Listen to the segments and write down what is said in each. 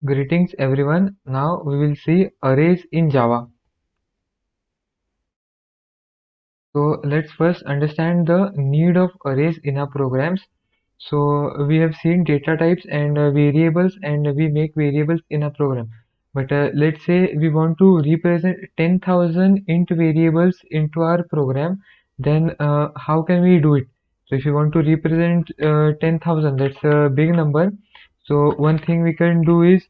Greetings everyone. Now we will see arrays in Java. So let's first understand the need of arrays in our programs. So we have seen data types and variables, and we make variables in a program. But let's say we want to represent 10,000 int variables into our program, then how can we do it? So if you want to represent 10,000, that's a big number. So one thing we can do is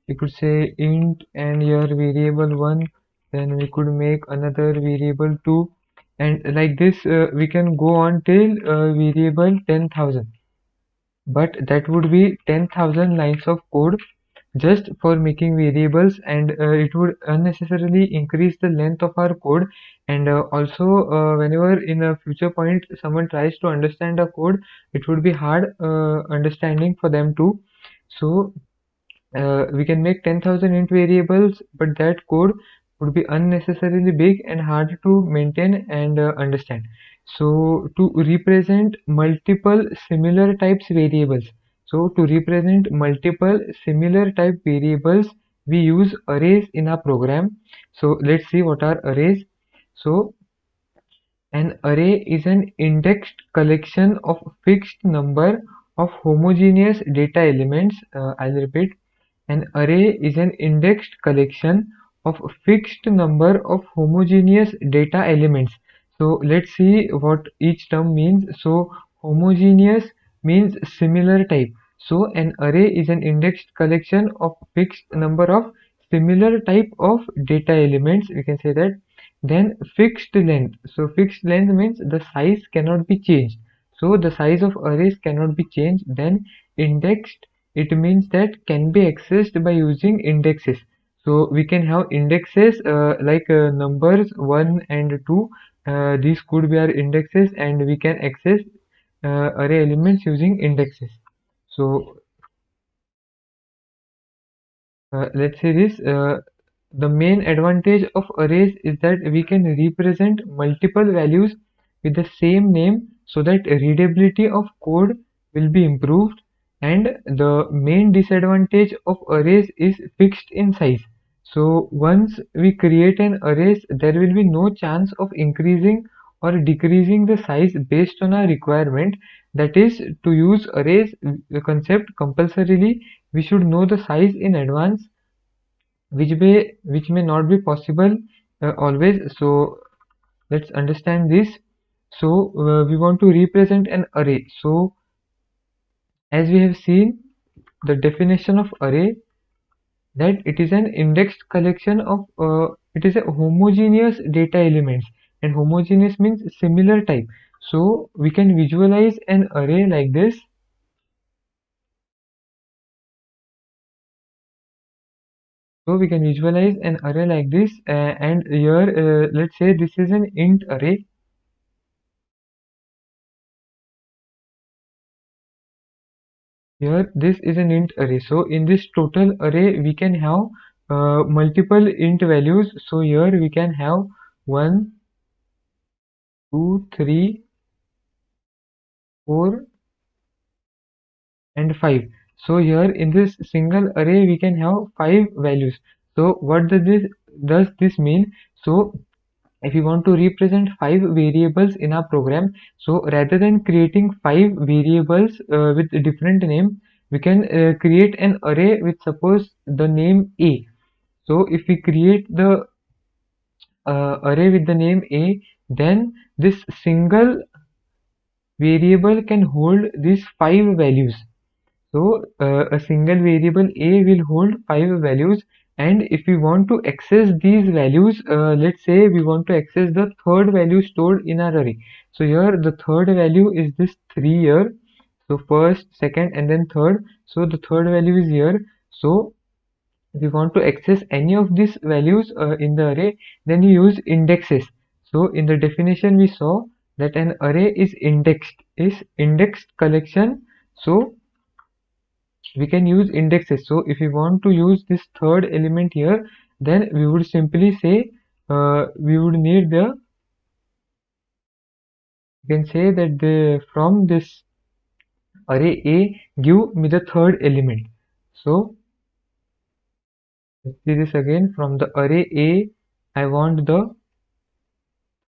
we could say int and your variable 1, then we could make another variable 2, and like this we can go on till variable 10,000, but that would be 10,000 lines of code just for making variables, and it would unnecessarily increase the length of our code. And also whenever in a future point someone tries to understand the code, it would be hard understanding for them too. So we can make 10,000 int variables, but that code would be unnecessarily big and hard to maintain and understand. So to represent multiple similar types variables, we use arrays in our program. So let's see what are arrays. So an array is an indexed collection of fixed number of homogeneous data elements. I'll repeat. An array is an indexed collection of a fixed number of homogeneous data elements. So let's see what each term means. So homogeneous means similar type. So an array is an indexed collection of fixed number of similar type of data elements. We can say that. Then fixed length. So fixed length means the size cannot be changed. So the size of arrays cannot be changed. Then indexed, it means that can be accessed by using indexes. So we can have indexes like numbers 1 and 2. These could be our indexes, and we can access array elements using indexes. So let's say this. The main advantage of arrays is that we can represent multiple values with the same name, so that readability of code will be improved. And the main disadvantage of arrays is fixed in size. So once we create an arrays, there will be no chance of increasing or decreasing the size based on our requirement. That is, to use arrays the concept compulsorily, we should know the size in advance, which may not be possible always. So let's understand this. So we want to represent an array. So as we have seen the definition of array, that it is an indexed collection of it is a homogeneous data elements, and homogeneous means similar type. So we can visualize an array like this. And here let's say this is an int array. Here this is an int array. So in this total array we can have multiple int values. So here we can have 1, 2, 3, 4 and 5. So here in this single array we can have 5 values. So what does this mean? So if you want to represent 5 variables in our program, so rather than creating 5 variables with a different name, we can create an array with, suppose, the name A. So if we create the array with the name A, then this single variable can hold these 5 values. So a single variable A will hold 5 values, and if we want to access these values, let's say we want to access the third value stored in our array. So here the third value is this 3 here. So first, second and then third. So the third value is here. So if you want to access any of these values in the array, then you use indexes. So in the definition we saw that an array is indexed collection. So we can use indexes. So if we want to use this third element here, then we would simply say we would need the you can say that from this array A, give me the third element. So Let's see this again. From the array A, I want the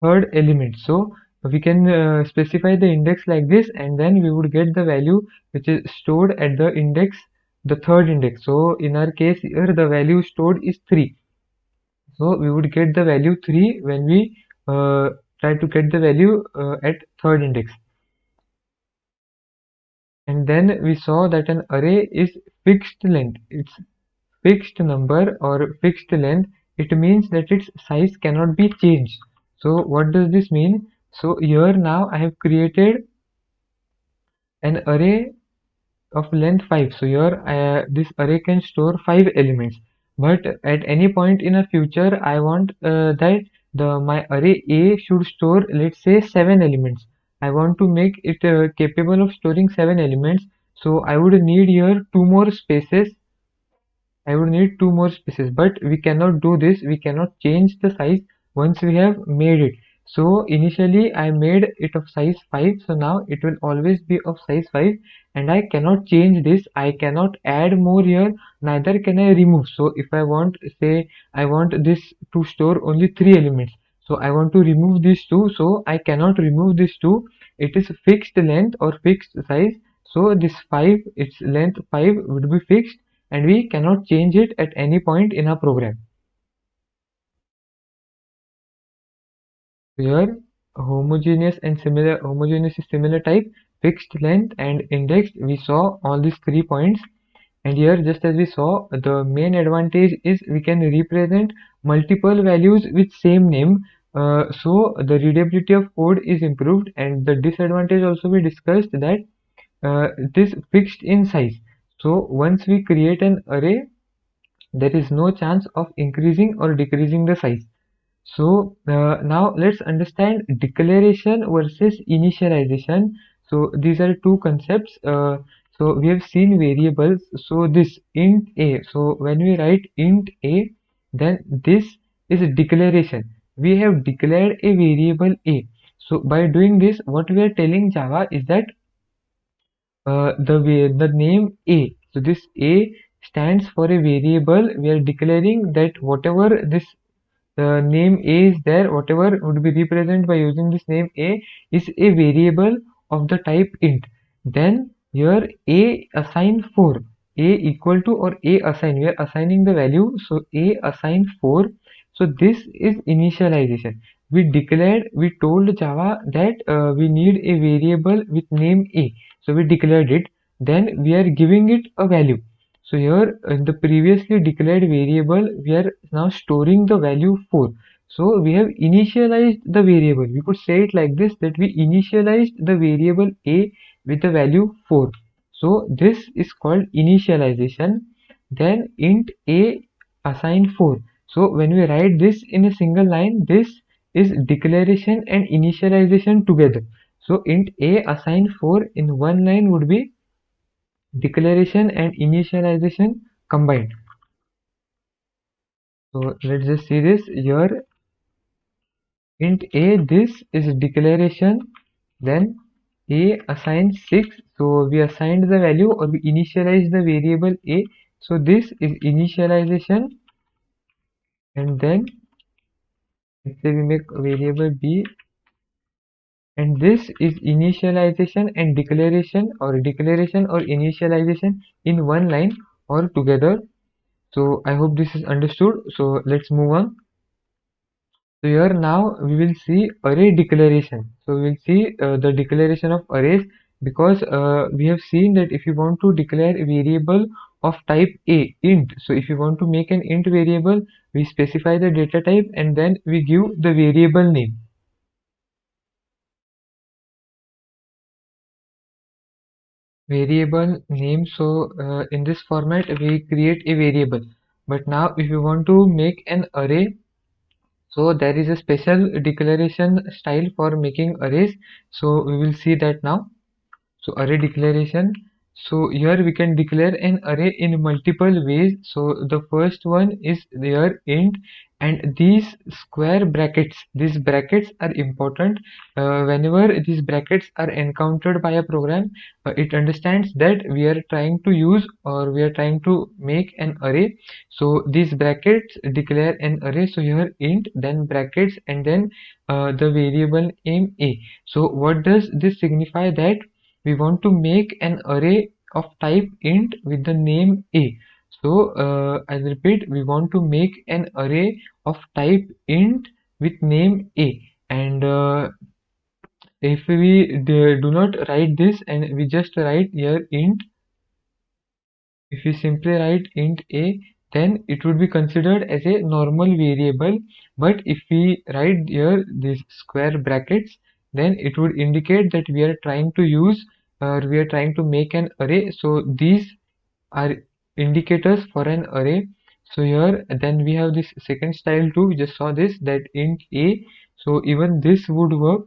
third element. So we can specify the index like this, and then we would get the value which is stored at the index, the third index. So in our case here, the value stored is 3. So we would get the value 3 when we try to get the value at third index. And then we saw that an array is fixed length. It's fixed number or fixed length. It means that its size cannot be changed. So what does this mean? So here now I have created an array of length 5. So here this array can store 5 elements, but at any point in a future I want that the my array A should store, let's say, 7 elements. I want to make it capable of storing 7 elements, so I would need here 2 more spaces. I would need 2 more spaces, but we cannot do this. We cannot change the size once we have made it. So initially I made it of size 5, so now it will always be of size 5, and I cannot change this. I cannot add more here, neither can I remove. So if I want, say I want this to store only 3 elements, so I want to remove these 2, so I cannot remove this 2. It is fixed length or fixed size, so this 5, its length 5 would be fixed, and we cannot change it at any point in our program. Here, homogeneous is similar type, fixed length and indexed. We saw all these 3 points, and here, just as we saw, the main advantage is we can represent multiple values with same name. So the readability of code is improved, and the disadvantage also we discussed that it is fixed in size. So once we create an array, there is no chance of increasing or decreasing the size. So now let's understand declaration versus initialization. So these are two concepts. So we have seen variables. So this int a. So when we write int a, then this is a declaration. We have declared a variable a. So by doing this, what we are telling Java is that the name a. So this a stands for a variable. We are declaring that whatever this name a is there, whatever would be represented by using this name a is a variable of the type int. Then here a assign 4, a equal to or a assign, we are assigning the value, so a assign 4. So this is initialization. We declared, we told Java that we need a variable with name a, so we declared it. Then we are giving it a value. So here in the previously declared variable, we are now storing the value 4. So we have initialized the variable. We could say it like this, that we initialized the variable a with the value 4. So this is called initialization. Then int a assign 4. So when we write this in a single line, this is declaration and initialization together. So int a assign 4 in one line would be declaration and initialization combined. So let's just see this here. Int a, this is declaration, then a assigns 6. So we assigned the value or we initialize the variable a. So this is initialization, and then let's say we make variable b, and this is initialization and declaration or initialization in one line or together. So I hope this is understood. So let's move on. So here now we will see array declaration. So we will see the declaration of arrays, because we have seen that if you want to declare a variable of type a, int. So if you want to make an int variable, we specify the data type and then we give the variable name. Variable name. So in this format we create a variable. But now if you want to make an array, so there is a special declaration style for making arrays. So we will see that now. So array declaration. So here we can declare an array in multiple ways. So the first one is there int, and these brackets are important. Whenever these brackets are encountered by a program, it understands that we are trying to use or we are trying to make an array. So these brackets declare an array. So here int, then brackets, and then the variable name a. So what does this signify? That we want to make an array of type int with the name a. So I'll repeat, we want to make an array of type int with name a. And if we do not write this and we just write here int, if we simply write int a, then it would be considered as a normal variable. But if we write here these square brackets, then it would indicate that we are trying to use or we are trying to make an array. So these are indicators for an array. So here then we have this second style too. We just saw this, that int a. So even this would work.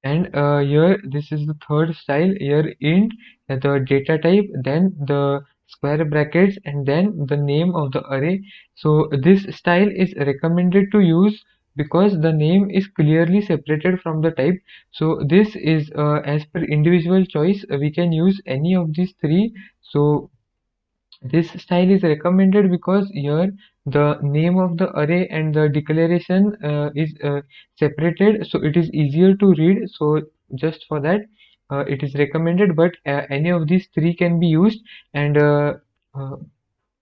And here this is the third style. Here int, the data type, then the square brackets, and then the name of the array. So this style is recommended to use because the name is clearly separated from the type. So this is as per individual choice. We can use any of these three. So this style is recommended because here the name of the array and the declaration is separated, so it is easier to read. So just for that it is recommended, but any of these three can be used, and uh,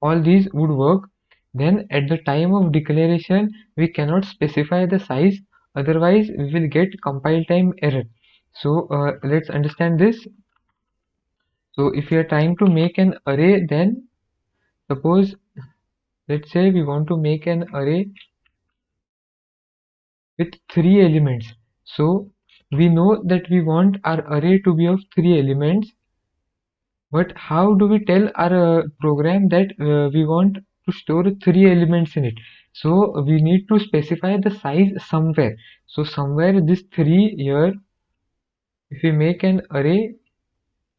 all these would work. Then at the time of declaration we cannot specify the size, otherwise we will get compile time error. So let's understand this. So if you are trying to make an array, then suppose, let's say we want to make an array with 3 elements. So we know that we want our array to be of 3 elements, but how do we tell our program that we want to store 3 elements in it? So we need to specify the size somewhere. So somewhere this 3 here, if we make an array,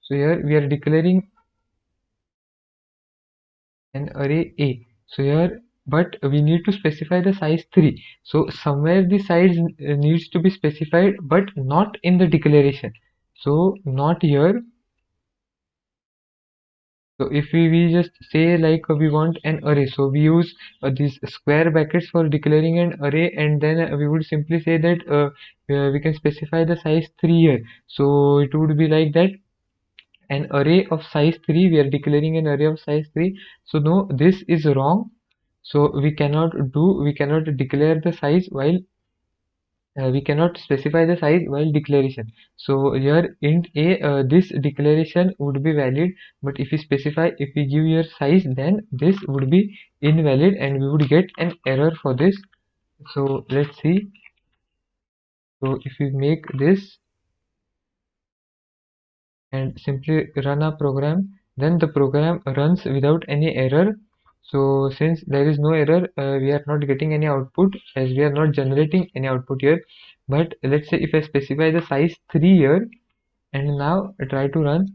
so here we are declaring an array A. So here, but we need to specify the size 3. So somewhere the size needs to be specified, but not in the declaration. So not here. So if we just say like we want an array, so we use these square brackets for declaring an array, and then we would simply say that we can specify the size 3 here. So it would be like that, an array of size 3, we are declaring an array of size 3. So no, this is wrong. So we cannot declare the size while we cannot specify the size while declaration. So here int a, this declaration would be valid, but if we specify, if we give here size, then this would be invalid and we would get an error for this. So let's see. So if we make this and simply run a program, then the program runs without any error. So since there is no error, we are not getting any output, as we are not generating any output here. But let's say if I specify the size 3 here and now I try to run,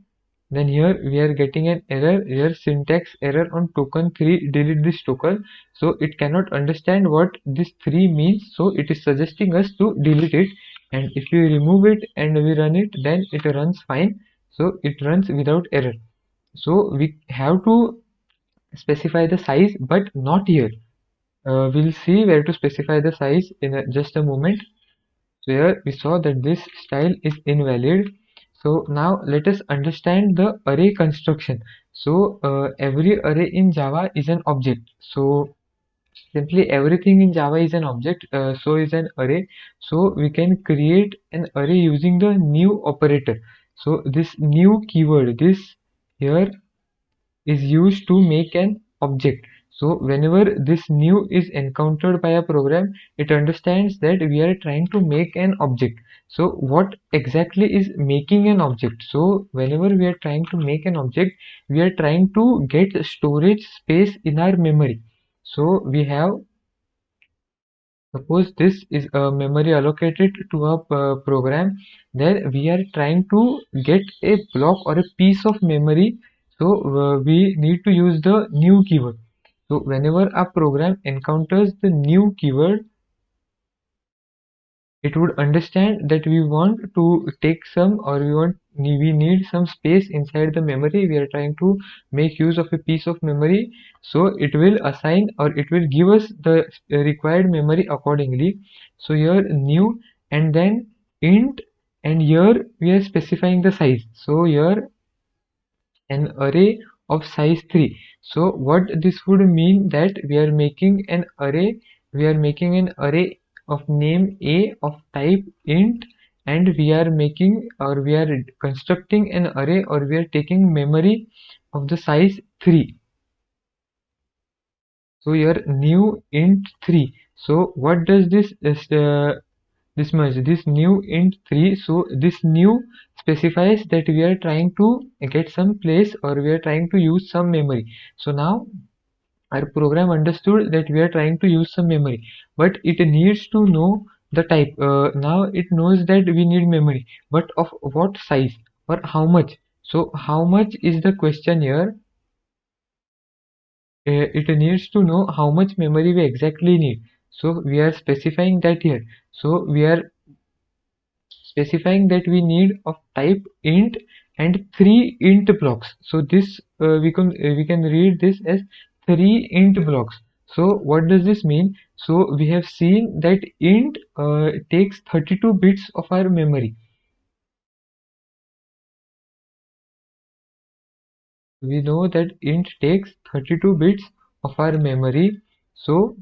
then here we are getting an error here, syntax error on token 3, delete this token. So it cannot understand what this 3 means, so it is suggesting us to delete it. And if we remove it and we run it, then it runs fine. So it runs without error. So we have to specify the size, but not here. We'll see where to specify the size in just a moment. So here we saw that this style is invalid. So now let us understand the array construction. So every array in Java is an object. So simply everything in Java is an object. So is an array. So we can create an array using the new operator. So this new keyword, this here, is used to make an object. So whenever this new is encountered by a program, it understands that we are trying to make an object. So what exactly is making an object? So whenever we are trying to make an object, we are trying to get storage space in our memory. So we have Suppose this is a memory allocated to a program, then we are trying to get a block or a piece of memory. So we need to use the new keyword. So whenever a program encounters the new keyword, it would understand that we want to take some, or we need some space inside the memory. We are trying to make use of a piece of memory, so it will assign, or it will give us the required memory accordingly. So here new, and then int, and here we are specifying the size. So here an array of size 3. So what this would mean, that we are making an array of name A of type int, and we are making, or we are constructing an array, or we are taking memory of the size 3. So here new int 3. So what does this much, this new int 3, so this new specifies that we are trying to get some place, or we are trying to use some memory. So now our program understood that we are trying to use some memory, but it needs to know the type. Now it knows that we need memory, but of what size or how much. So how much is the question here. It needs to know how much memory we exactly need. So we are specifying that here. So we are specifying that we need of type int and 3 int blocks. So this we can read this as 3 int blocks. So what does this mean? So we have seen that int takes 32 bits of our memory. We know that int takes 32 bits of our memory. So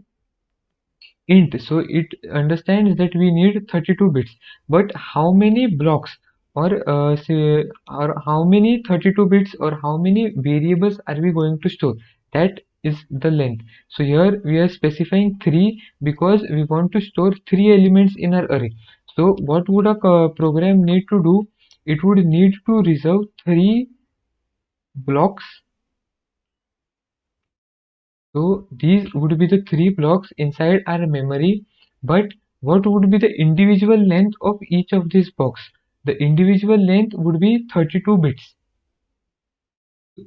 int, so it understands that we need 32 bits, but how many blocks, or or how many 32 bits, or how many variables are we going to store, that is the length. So here we are specifying 3 because we want to store 3 elements in our array. So what would a program need to do? It would need to reserve 3 blocks. So these would be the 3 blocks inside our memory, but what would be the individual length of each of these blocks? The individual length would be 32 bits.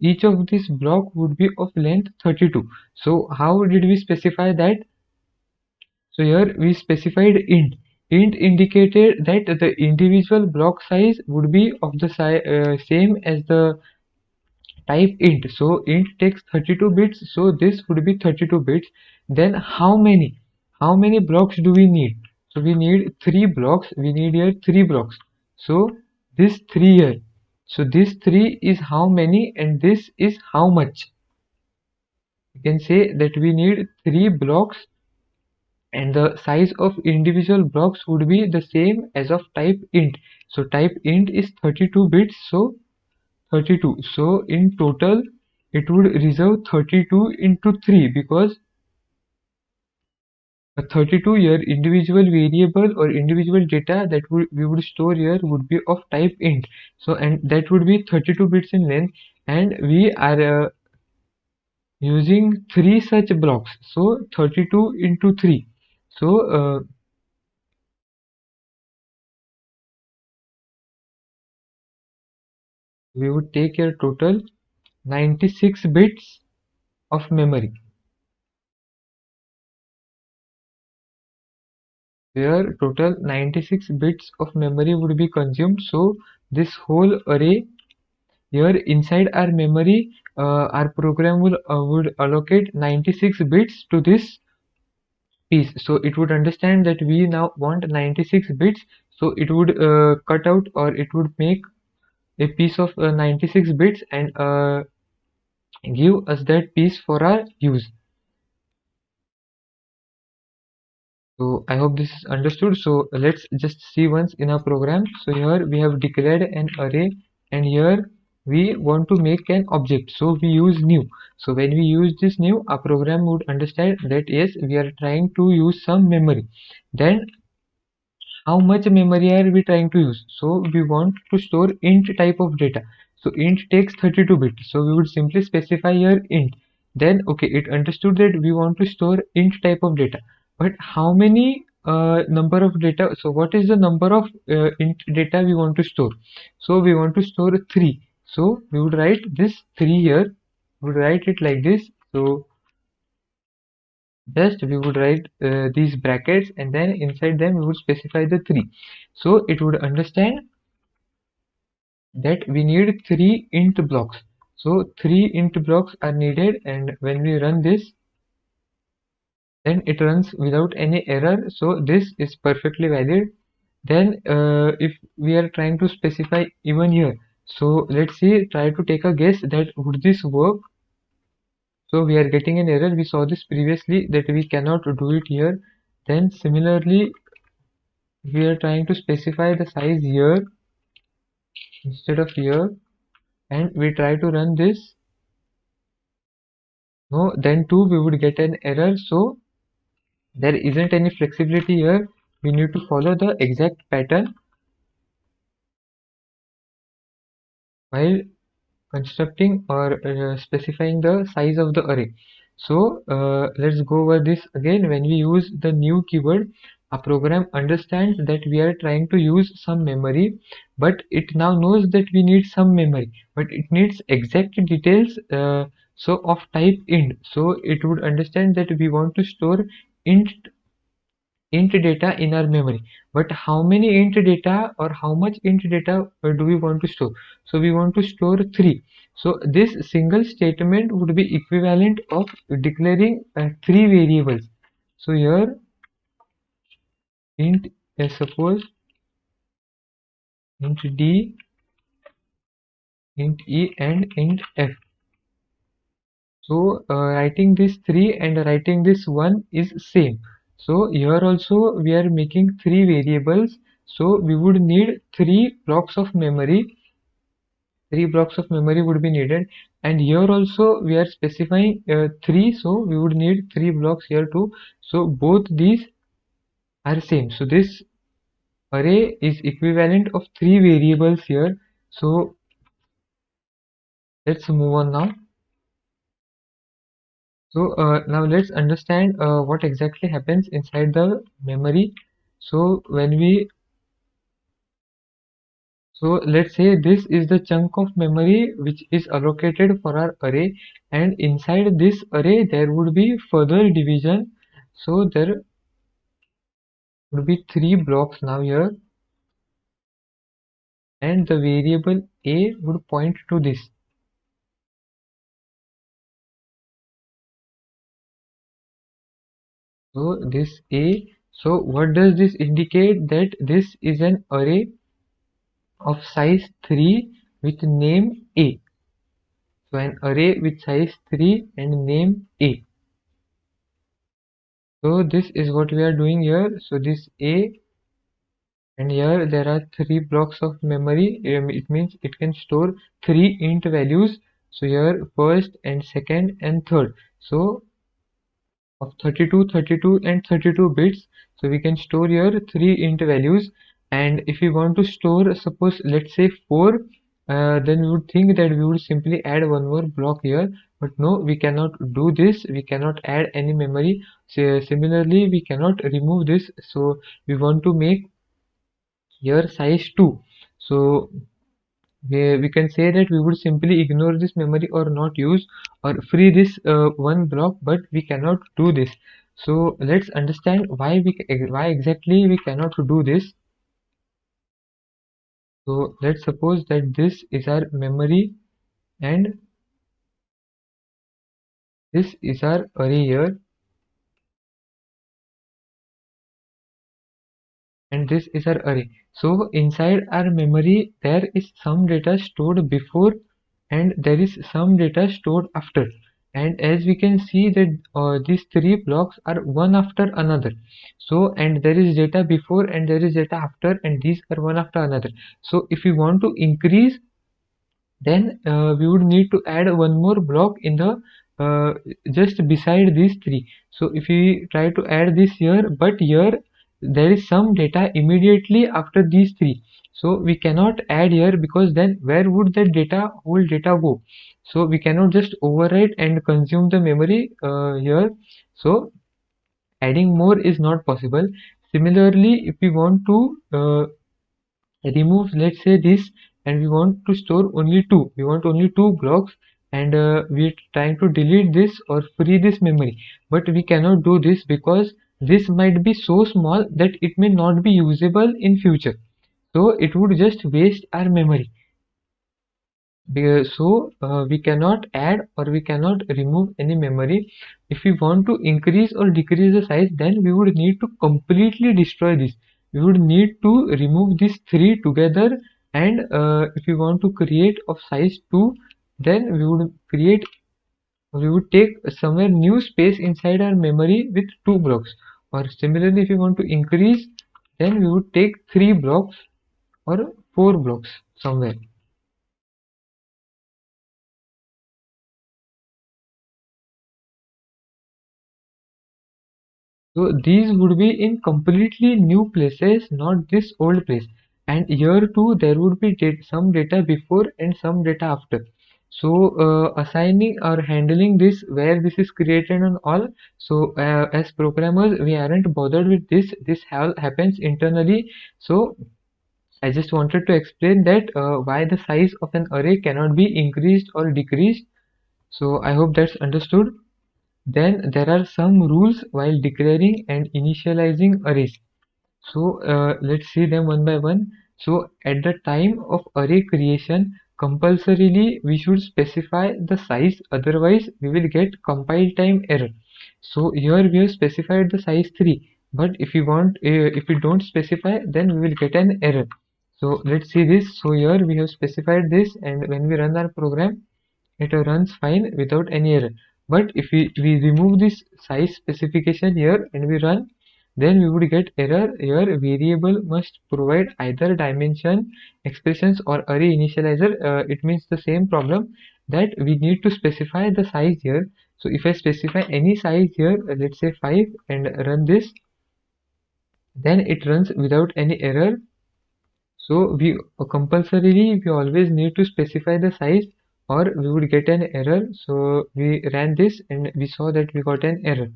Each of this block would be of length 32. So how did we specify that? So here we specified int. Int indicated that the individual block size would be of the same as the type int. So int takes 32 bits, so this would be 32 bits. Then how many blocks do we need? So we need 3 blocks. We need here 3 blocks. So this 3 here, so this 3 is how many, and this is how much. You can say that we need 3 blocks, and the size of individual blocks would be the same as of type int. So type int is 32 bits, so 32. So in total it would reserve 32 into 3, because a 32 here individual variable or individual data that we would store here would be of type int. So, and that would be 32 bits in length, and we are using 3 such blocks. So 32 into 3. So we would take here total 96 bits of memory. Where total 96 bits of memory would be consumed. So this whole array here inside our memory, our program would allocate 96 bits to this piece. So it would understand that we now want 96 bits, so it would cut out, or it would make a piece of 96 bits, and give us that piece for our use. So I hope this is understood. So let's just see once in our program. So here we have declared an array, and here we want to make an object. So we use new. So when we use this new, our program would understand that yes, we are trying to use some memory. Then how much memory are we trying to use? So we want to store int type of data. So int takes 32 bits. So we would simply specify here int. Then okay, it understood that we want to store int type of data. but how many number of data, so what is the number of int data we want to store? So we want to store 3, so we would write this 3 here, we would write it like this. So just we would write these brackets, and then inside them we would specify the 3, so it would understand that we need 3 int blocks. So 3 int blocks are needed, and when we run this, then it runs without any error, so this is perfectly valid. Then if we are trying to specify even here, so let's see, try to take a guess that would this work. So we are getting an error, we saw this previously that we cannot do it here. Then similarly, we are trying to specify the size here instead of here, and we try to run this. No, then too we would get an error, so there isn't any flexibility here. We need to follow the exact pattern while constructing or specifying the size of the array. So let's go over this again. When we use the new keyword, a program understands that we are trying to use some memory, but it now knows that we need some memory, but it needs exact details, so of type int. So it would understand that we want to store int data in our memory, but how many int data or how much int data do we want to store? So we want to store 3, so this single statement would be equivalent of declaring 3 variables. So here int suppose int d, int e and int f. So writing this 3 and writing this 1 is same. So here also we are making 3 variables, so we would need 3 blocks of memory. 3 blocks of memory would be needed, and here also we are specifying 3, so we would need 3 blocks here too. So both these are same, so this array is equivalent of 3 variables here. So let's move on now. So now let's understand what exactly happens inside the memory. So let's say this is the chunk of memory which is allocated for our array, and inside this array there would be further division. So there would be 3 blocks now here, and the variable a would point to this. So this a, so what does this indicate? That this is an array of size 3 with name a. So an array with size 3 and name a. So this is what we are doing here. So this a, and here there are 3 blocks of memory. It means it can store 3 int values. So here first and second and third. So of 32, 32 and 32 bits. So we can store here 3 int values, and if we want to store, suppose let's say 4, then we would think that we would simply add one more block here, but no, we cannot do this. We cannot add any memory. So similarly we cannot remove this, so we want to make here size 2. So we can say that we would simply ignore this memory or not use or free this one block, but we cannot do this. So let's understand why exactly we cannot do this. So let's suppose that this is our memory and this is our array here, and this is our array. So inside our memory there is some data stored before and there is some data stored after, and as we can see that these 3 blocks are one after another. So and there is data before and there is data after, and these are one after another. So if we want to increase, then we would need to add one more block in the just beside these 3. So if we try to add this here, but here there is some data immediately after these 3, so we cannot add here, because then where would that whole data go? So we cannot just overwrite and consume the memory here. So adding more is not possible. Similarly, if we want to remove, let's say, this, and we want to store only two, we want only two blocks, and we're trying to delete this or free this memory, but we cannot do this because this might be so small that it may not be usable in future, so it would just waste our memory. We cannot add or we cannot remove any memory. If we want to increase or decrease the size, then we would need to completely destroy this. We would need to remove these three together, and if we want to create of size 2, then we would take somewhere new space inside our memory with two blocks. Or similarly, if we want to increase, then we would take three blocks or four blocks somewhere. So these would be in completely new places, not this old place. And here too, there would be some data before and some data after. So assigning or handling this, where this is created and all. So as programmers, we aren't bothered with this. This happens internally. So I just wanted to explain that why the size of an array cannot be increased or decreased. So I hope that's understood. Then there are some rules while declaring and initializing arrays. So let's see them one by one. So at the time of array creation, compulsorily we should specify the size, otherwise we will get compile time error. So here we have specified the size 3, but if we don't specify, then we will get an error. So let's see this. So here we have specified this, and when we run our program, it runs fine without any error. But if we remove this size specification here and we run, then we would get error. Here variable must provide either dimension, expressions, or array initializer. It means the same problem, that we need to specify the size here. So if I specify any size here, let's say 5, and run this, then it runs without any error. So we compulsorily we always need to specify the size, or we would get an error. So we ran this and we saw that we got an error.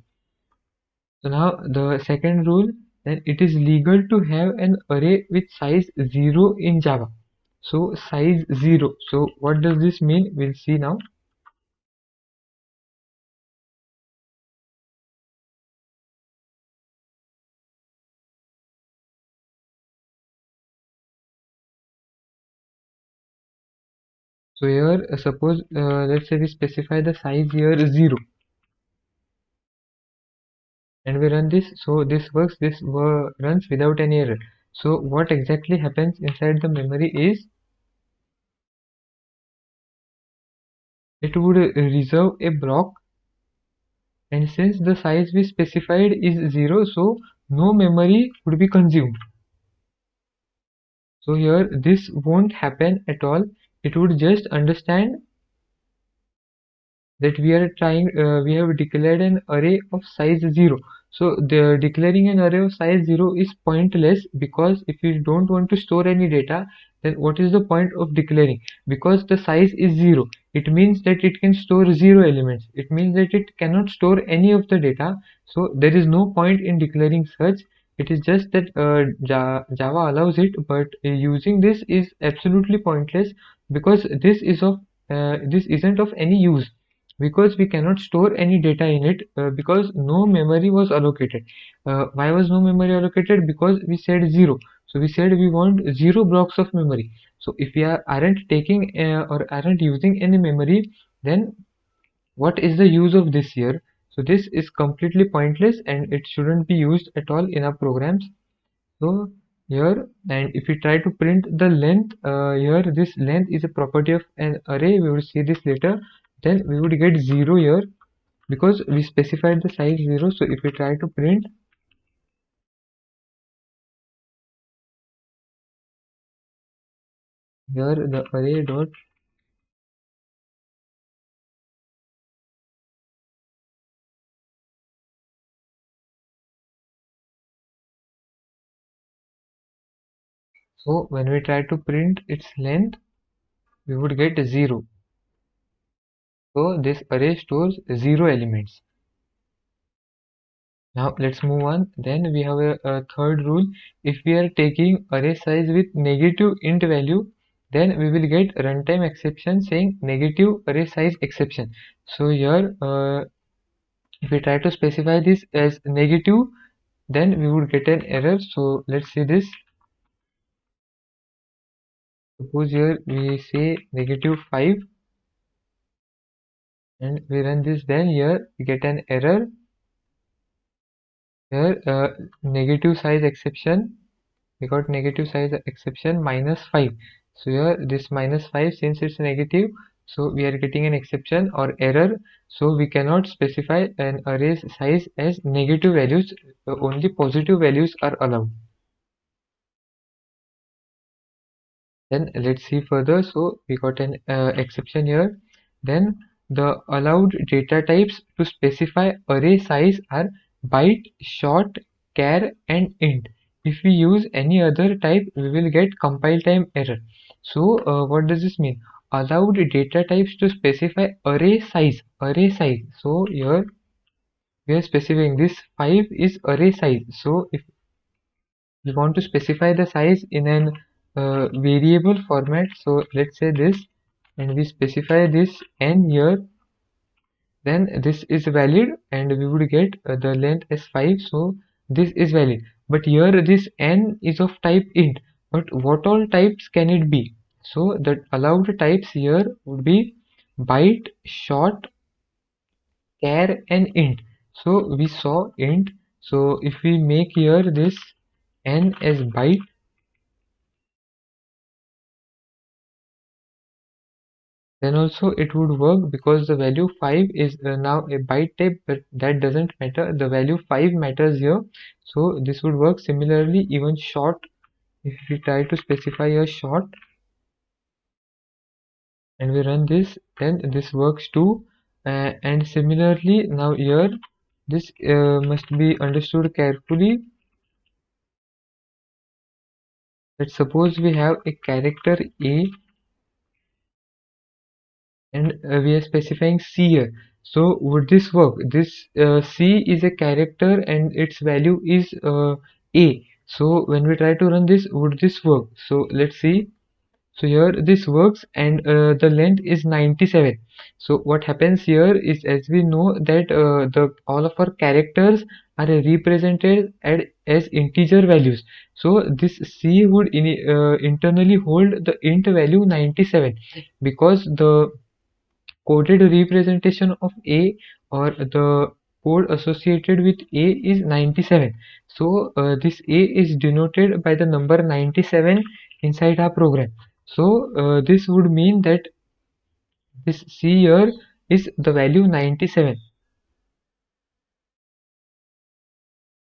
So now the second rule, then it is legal to have an array with size 0 in Java. So size 0. So what does this mean? We'll see now. So here suppose let's say we specify the size here 0, and we run this. So this works, this runs without any error. So what exactly happens inside the memory is, it would reserve a block, and since the size we specified is 0, so no memory would be consumed. So here this won't happen at all. It would just understand that we have declared an array of size 0. So the declaring an array of size 0 is pointless, because if you don't want to store any data, then what is the point of declaring? Because the size is 0, it means that it can store 0 elements, it means that it cannot store any of the data. So there is no point in declaring such. It is just that Java allows it, but using this is absolutely pointless, because this isn't of any use, because we cannot store any data in it, because no memory was allocated. Why was no memory allocated? Because we said 0. So we said we want 0 blocks of memory. So if we aren't taking or aren't using any memory, then what is the use of this here? So this is completely pointless, and it shouldn't be used at all in our programs. So here, and if we try to print the length, here this length is a property of an array, we will see this later. Then we would get 0 here, because we specified the size 0. So if we try to print, here the array dot, so when we try to print its length, we would get 0. So this array stores 0 elements. Now let's move on. Then we have a third rule. If we are taking array size with negative int value, then we will get runtime exception saying negative array size exception. So here, if we try to specify this as negative, then we would get an error. So let's see this. Suppose here we say -5 and we run this, then here we get an error. Here negative size exception, we got negative size exception -5. So here this -5, since it's negative, so we are getting an exception or error. So we cannot specify an array size as negative values, only positive values are allowed. Then let's see further. So we got an exception here. Then the allowed data types to specify array size are byte, short, char, and int. If we use any other type, we will get compile time error. So what does this mean? Allowed data types to specify array size. Array size. So here we are specifying this 5 is array size. So if we want to specify the size in an variable format, so let's say this, and we specify this n here, then this is valid and we would get the length as 5. So this is valid, but here this n is of type int, but what all types can it be? So the allowed types here would be byte, short, char, and int. So we saw int. So if we make here this n as byte, then also it would work, because the value 5 is now a byte type, but that doesn't matter, the value 5 matters here. So this would work. Similarly, even short, if we try to specify a short and we run this, then this works too. And similarly, now here this must be understood carefully. Let's suppose we have a character a and we are specifying C here. So would this work? This C is a character and its value is A. So when we try to run this, would this work? So let's see. So here this works, and the length is 97. So what happens here is, as we know that the all of our characters are represented as integer values. So this C would internally hold the int value 97, because the coded representation of A, or the code associated with A, is 97. So this A is denoted by the number 97 inside our program. So this would mean that this C here is the value 97.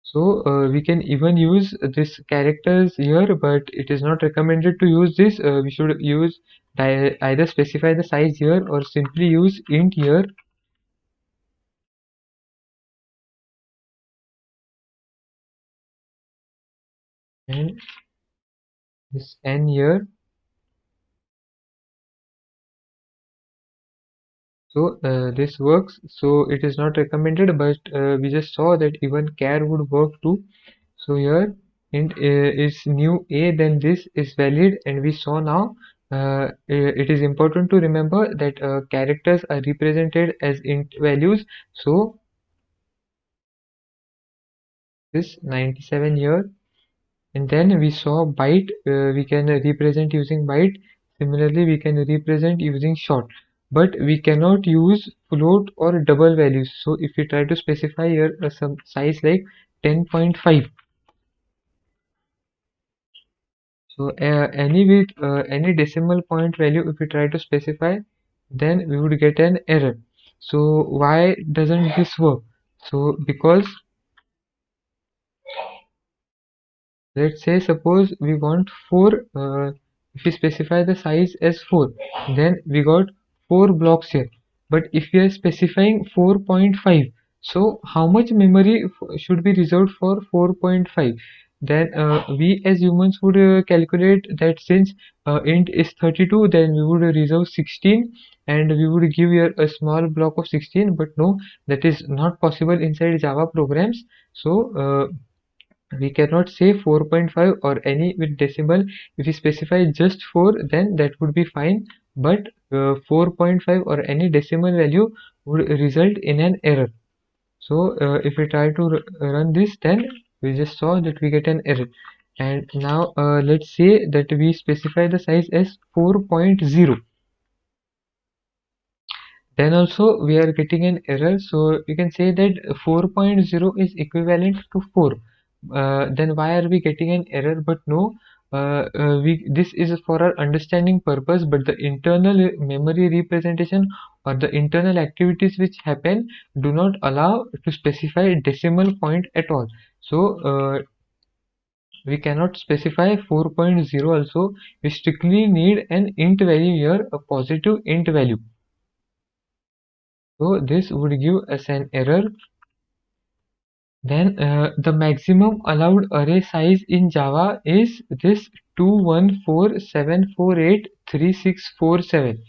So we can even use this characters here, but it is not recommended to use this. We should use either specify the size here or simply use int here. And this n here. So this works. So it is not recommended, but we just saw that even char would work too. So here int is new a, then this is valid, and we saw now it is important to remember that characters are represented as int values. So this 97 here, and then we saw byte, we can represent using byte. Similarly, we can represent using short, but we cannot use float or double values. So if we try to specify here some size like 10.5, so any decimal point value, if we try to specify, then we would get an error. So why doesn't this work? So because, let's say, suppose we want 4, if we specify the size as 4, then we got 4 blocks here. But if we are specifying 4.5, so how much memory should be reserved for 4.5? then we as humans would calculate that since int is 32, then we would reserve 16 and we would give here a small block of 16. But no, that is not possible inside Java programs. So we cannot say 4.5 or any with decimal. If we specify just 4, then that would be fine, but 4.5 or any decimal value would result in an error. So if we try to run this, then we just saw that we get an error. And now let's say that we specify the size as 4.0, then also we are getting an error. So you can say that 4.0 is equivalent to 4. Then why are we getting an error? But no, we this is for our understanding purpose, but the internal memory representation or the internal activities which happen do not allow to specify decimal point at all. So we cannot specify 4.0 also. We strictly need an int value here, a positive int value. So this would give us an error. Then the maximum allowed array size in Java is this 214748367.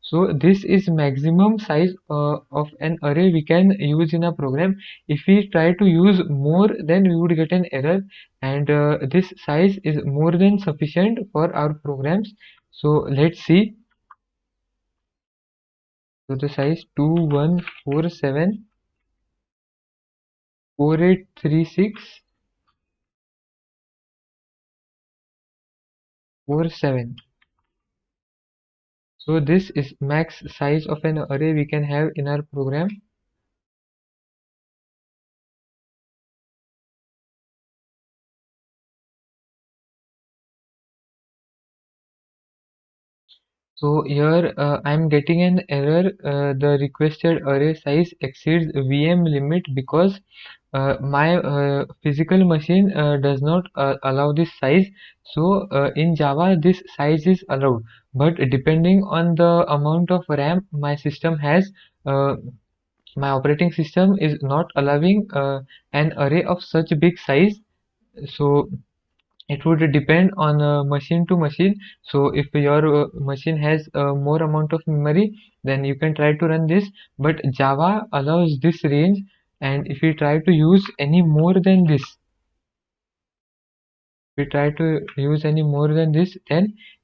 So this is maximum size of an array we can use in a program. If we try to use more, then we would get an error, and this size is more than sufficient for our programs. So let's see. So the size 214748647. So this is max size of an array we can have in our program. So here I am getting an error. The requested array size exceeds VM limit because my physical machine does not allow this size. So in Java this size is allowed, but depending on the amount of RAM my system has, uh, my operating system is not allowing an array of such big size. So it would depend on machine to machine. So if your machine has more amount of memory, then you can try to run this, but Java allows this range. And if we try to use any more than this, then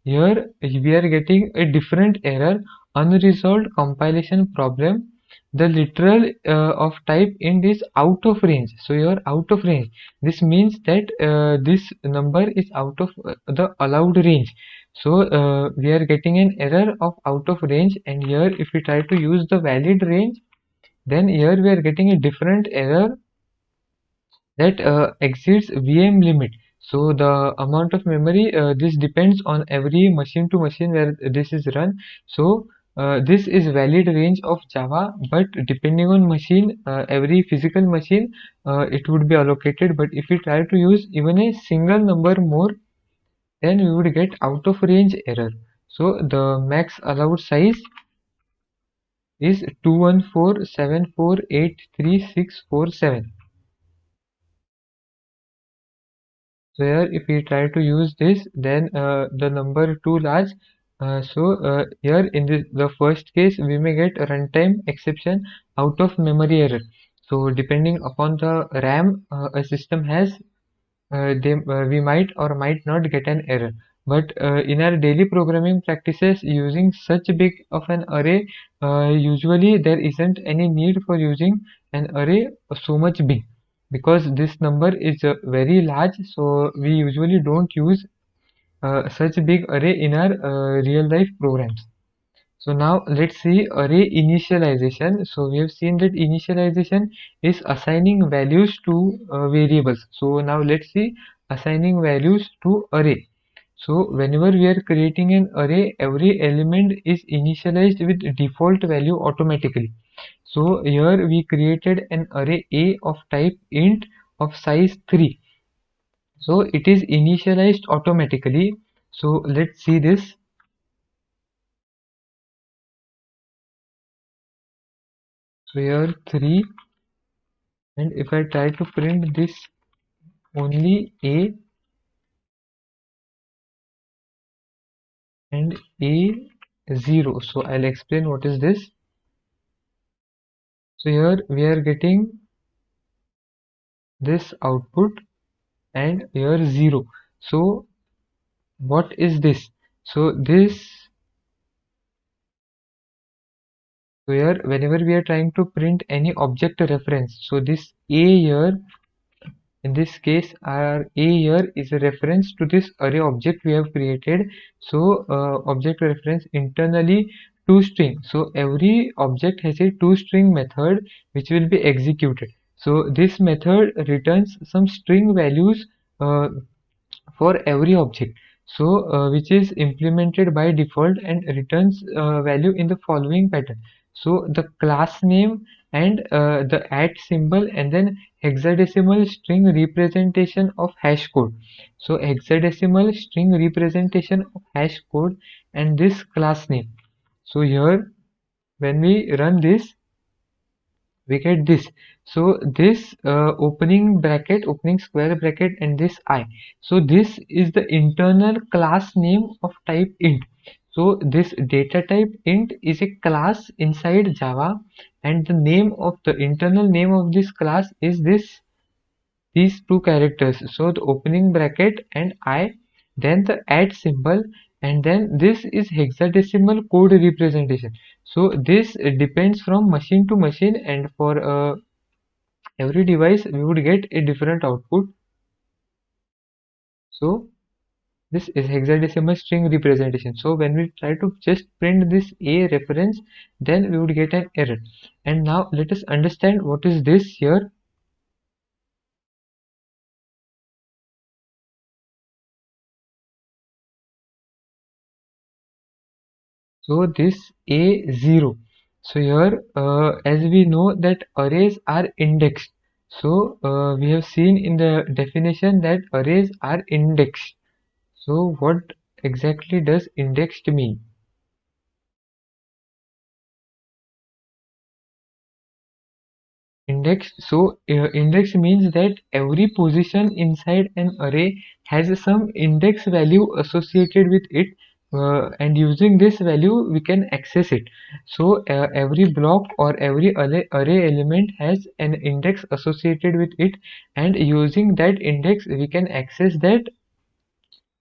here we are getting a different error, unresolved compilation problem. The literal of type int is out of range. So you're out of range. This means that this number is out of the allowed range. So we are getting an error of out of range, and here if we try to use the valid range, then here we are getting a different error that exceeds VM limit. So the amount of memory, this depends on every machine to machine where this is run. So this is valid range of Java, but depending on machine, every physical machine, it would be allocated. But if we try to use even a single number more, then we would get out of range error. So the max allowed size is 214748367. So here if we try to use this, then the number too large. So here in the first case we may get a runtime exception, out of memory error. So depending upon the RAM a system has, we might or might not get an error. But in our daily programming practices, using such big of an array, usually there isn't any need for using an array so much big, because this number is very large. So we usually don't use such big array in our real life programs. So now let's see array initialization. So we have seen that initialization is assigning values to variables. So now let's see assigning values to array. So whenever we are creating an array, every element is initialized with default value automatically. So here we created an array A of type int of size 3. So it is initialized automatically. So let's see this. So here 3, and if I try to print this only A and A0. So I'll explain what is this. So here we are getting this output and here 0. So what is this? So here whenever we are trying to print any object reference, so this A here, in this case our A here is a reference to this array object we have created. So object reference internally toString. So every object has a toString method which will be executed. So this method returns some string values for every object, so which is implemented by default and returns value in the following pattern. So the class name and the @ symbol and then hexadecimal string representation of hash code. So hexadecimal string representation of hash code and this class name. So here when we run this, we get this. So this opening bracket, opening square bracket, and this I. So this is the internal class name of type int. So this data type int is a class inside Java, and the name of the internal name of this class is these two characters. So the opening bracket and I, then the @ symbol, and then this is hexadecimal code representation. So this depends from machine to machine, and for every device we would get a different output. So this is hexadecimal string representation. So when we try to just print this A reference, then we would get an error. And now let us understand what is this here. So this A0. So here as we know that arrays are indexed. So we have seen in the definition that arrays are indexed. So what exactly does indexed mean? Index. So index means that every position inside an array has some index value associated with it, and using this value we can access it. So every block or every array element has an index associated with it, and using that index we can access that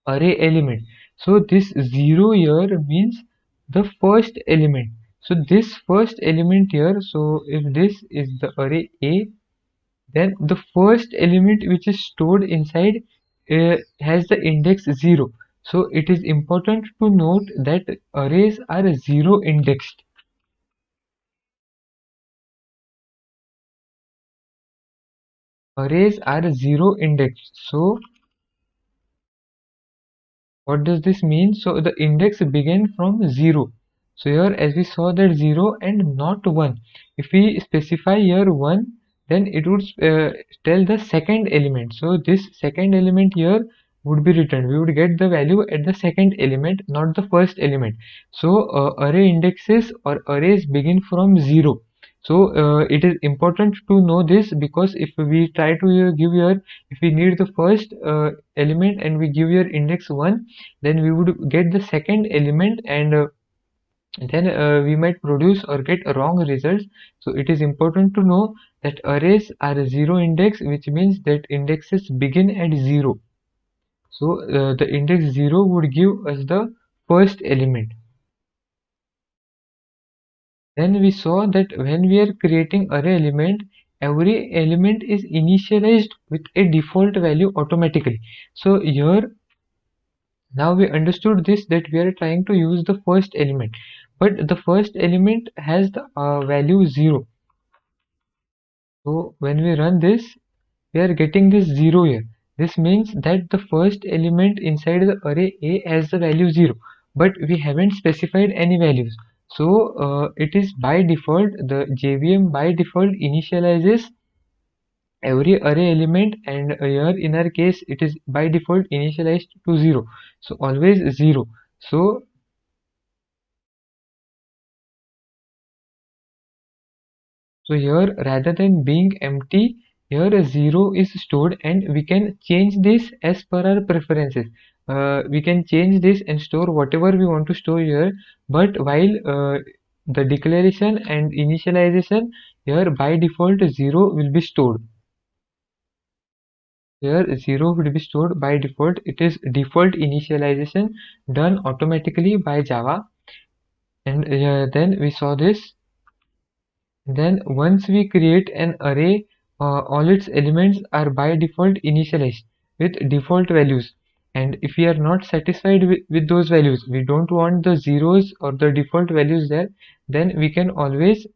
array element. So this 0 here means the first element. So this first element here, so if this is the array A, then the first element which is stored inside has the index 0. So it is important to note that arrays are 0 indexed. Arrays are 0 indexed. So what does this mean? So the index begin from 0. So here as we saw that 0 and not 1. If we specify here 1, then it would tell the second element. So this second element here would be returned. We would get the value at the second element, not the first element. So array indexes or arrays begin from 0. So it is important to know this, because if we try to give here, if we need the first element and we give here index 1, then we would get the second element, and then we might produce or get wrong results. So it is important to know that arrays are 0 index, which means that indexes begin at 0. So the index 0 would give us the first element. Then we saw that when we are creating array element, every element is initialized with a default value automatically. So here now we understood this, that we are trying to use the first element, but the first element has the value 0. So when we run this, we are getting this 0 here. This means that the first element inside the array A has the value 0, but we haven't specified any values. So it is by default, the JVM by default initializes every array element, and here in our case it is by default initialized to 0. So always 0. So here rather than being empty, here a 0 is stored and we can change this as per our preferences. We can change this and store whatever we want to store here, but while the declaration and initialization, here by default 0 will be stored. Here 0 would be stored by default. It is default initialization done automatically by Java. And then we saw this. Then once we create an array, all its elements are by default initialized with default values. And if we are not satisfied with those values, we don't want the zeros or the default values there, then we can always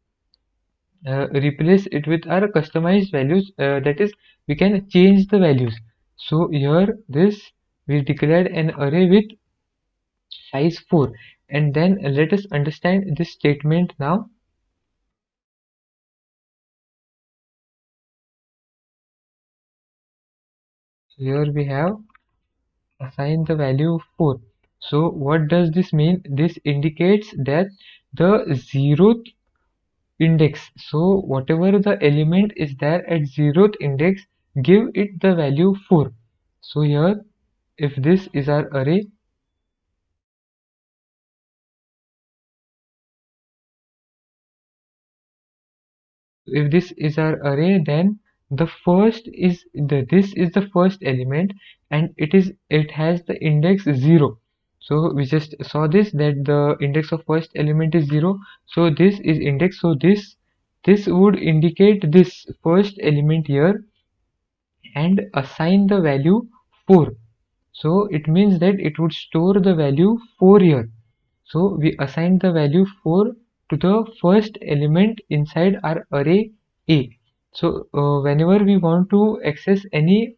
replace it with our customized values. That is, we can change the values. So here this we declared an array with size 4, and then let us understand this statement now. Here we have assign the value 4. So what does this mean? This indicates that the 0th index, so whatever the element is there at 0th index, give it the value 4. So here if this is our array, then the first is this is the first element, and it has the index 0. So we just saw this, that the index of first element is 0, so this is index. So this would indicate this first element here and assign the value 4. So it means that it would store the value 4 here. So we assign the value 4 to the first element inside our array A. So whenever we want to access any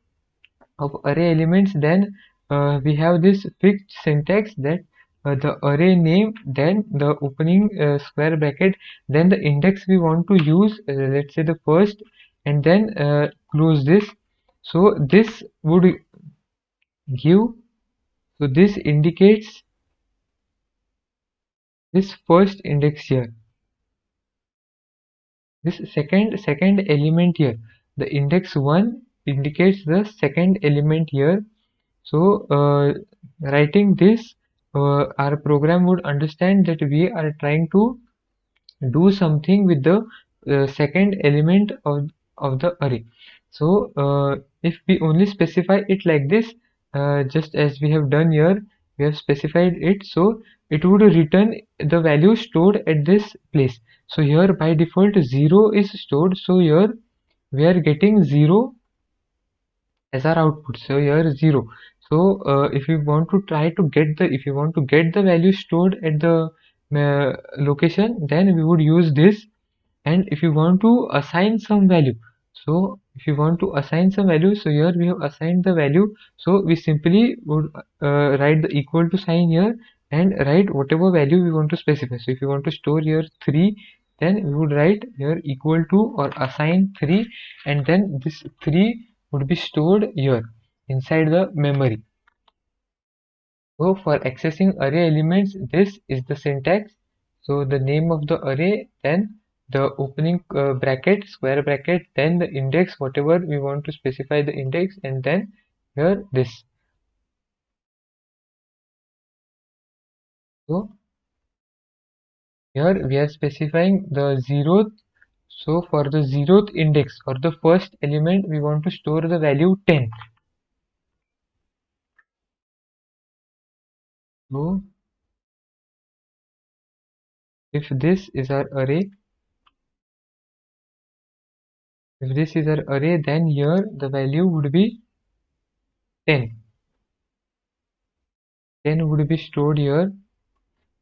of array elements, then we have this fixed syntax that the array name, then the opening square bracket, then the index we want to use, let's say the first, and then close this. So this would give, so this indicates this first index here. This second element here, the index 1 indicates the second element here. So writing this, our program would understand that we are trying to do something with the second element of the array. So if we only specify it like this, just as we have done here, we have specified it, so it would return the value stored at this place. So here by default 0 is stored, so here we are getting 0 as our output. So here 0. So if you want to try to get the, if you want to get the value stored at the location, then we would use this. And if you want to assign some value, so if you want to assign some value, so here we have assigned the value, so we simply would write the equal to sign here and write whatever value we want to specify. So if you want to store here 3, then we would write here equal to or assign 3, and then this 3 would be stored here inside the memory. So for accessing array elements, this is the syntax. So the name of the array, then the opening bracket, square bracket, then the index, whatever we want to specify the index, and then here this. So here we are specifying the 0th. So for the 0th index or the first element, we want to store the value 10. So if this is our array, then here the value would be 10. 10 would be stored here,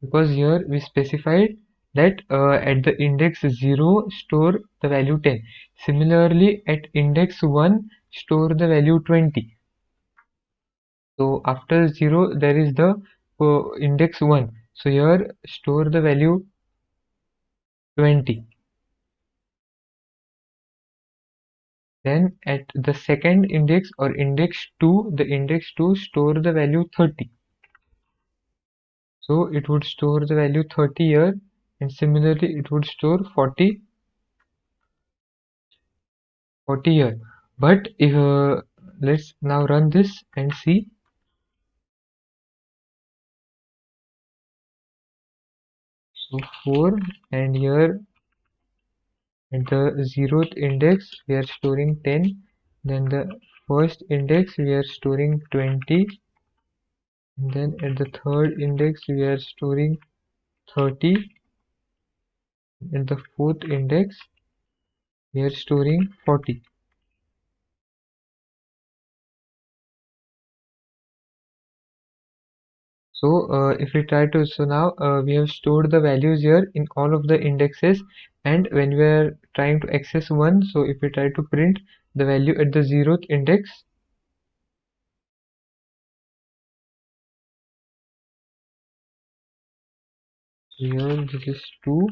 because here we specified that at the index 0 store the value 10. Similarly at index 1 store the value 20. So after 0 there is the index 1. So here store the value 20. Then at the second index or index 2, the index 2 store the value 30. So it would store the value 30 here, and similarly it would store 40. 40 here. But if let's now run this and see. So 4, and here at the 0th index we are storing 10, then the first index we are storing 20, and then at the third index we are storing 30, and the fourth index we are storing 40. So if we try to, so now we have stored the values here in all of the indexes, and when we are trying to access one, so if we try to print the value at the 0th index, here this is 2,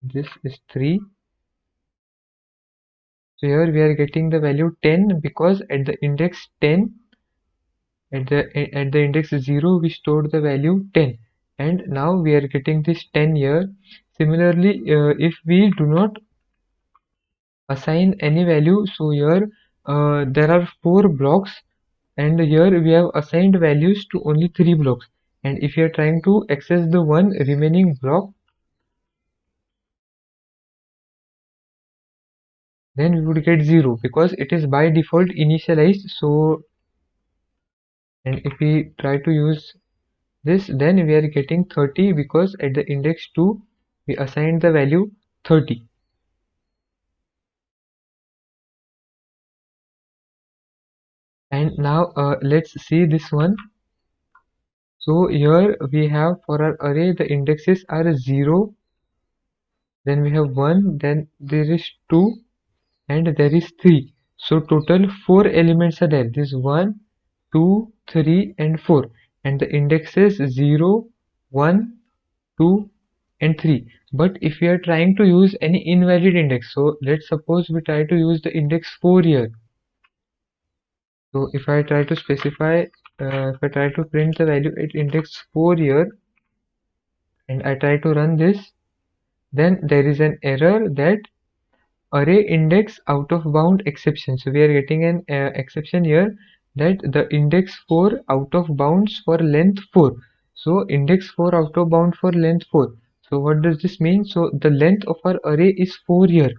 this is 3. So here we are getting the value 10 because at the index 10, at the index 0 we stored the value 10, and now we are getting this 10 here. Similarly, if we do not assign any value, so here there are 4 blocks, and here we have assigned values to only 3 blocks, and if you are trying to access the one remaining block, then we would get 0 because it is by default initialized. So, and if we try to use this, then we are getting 30 because at the index 2 we assigned the value 30. And now let's see this one. So here we have, for our array, the indexes are 0, then we have 1, then there is 2, and there is 3. So total 4 elements are there. This 1, 2, 3, and 4. And the indexes 0, 1, 2, and 3. But if we are trying to use any invalid index, so let's suppose we try to use the index 4 here. So if I try to specify, if I try to print the value at index 4 here, and I try to run this, then there is an error that array index out of bound exception. So we are getting an exception here that the index 4 out of bounds for length 4. So index 4 out of bound for length 4. So what does this mean? So the length of our array is 4 here.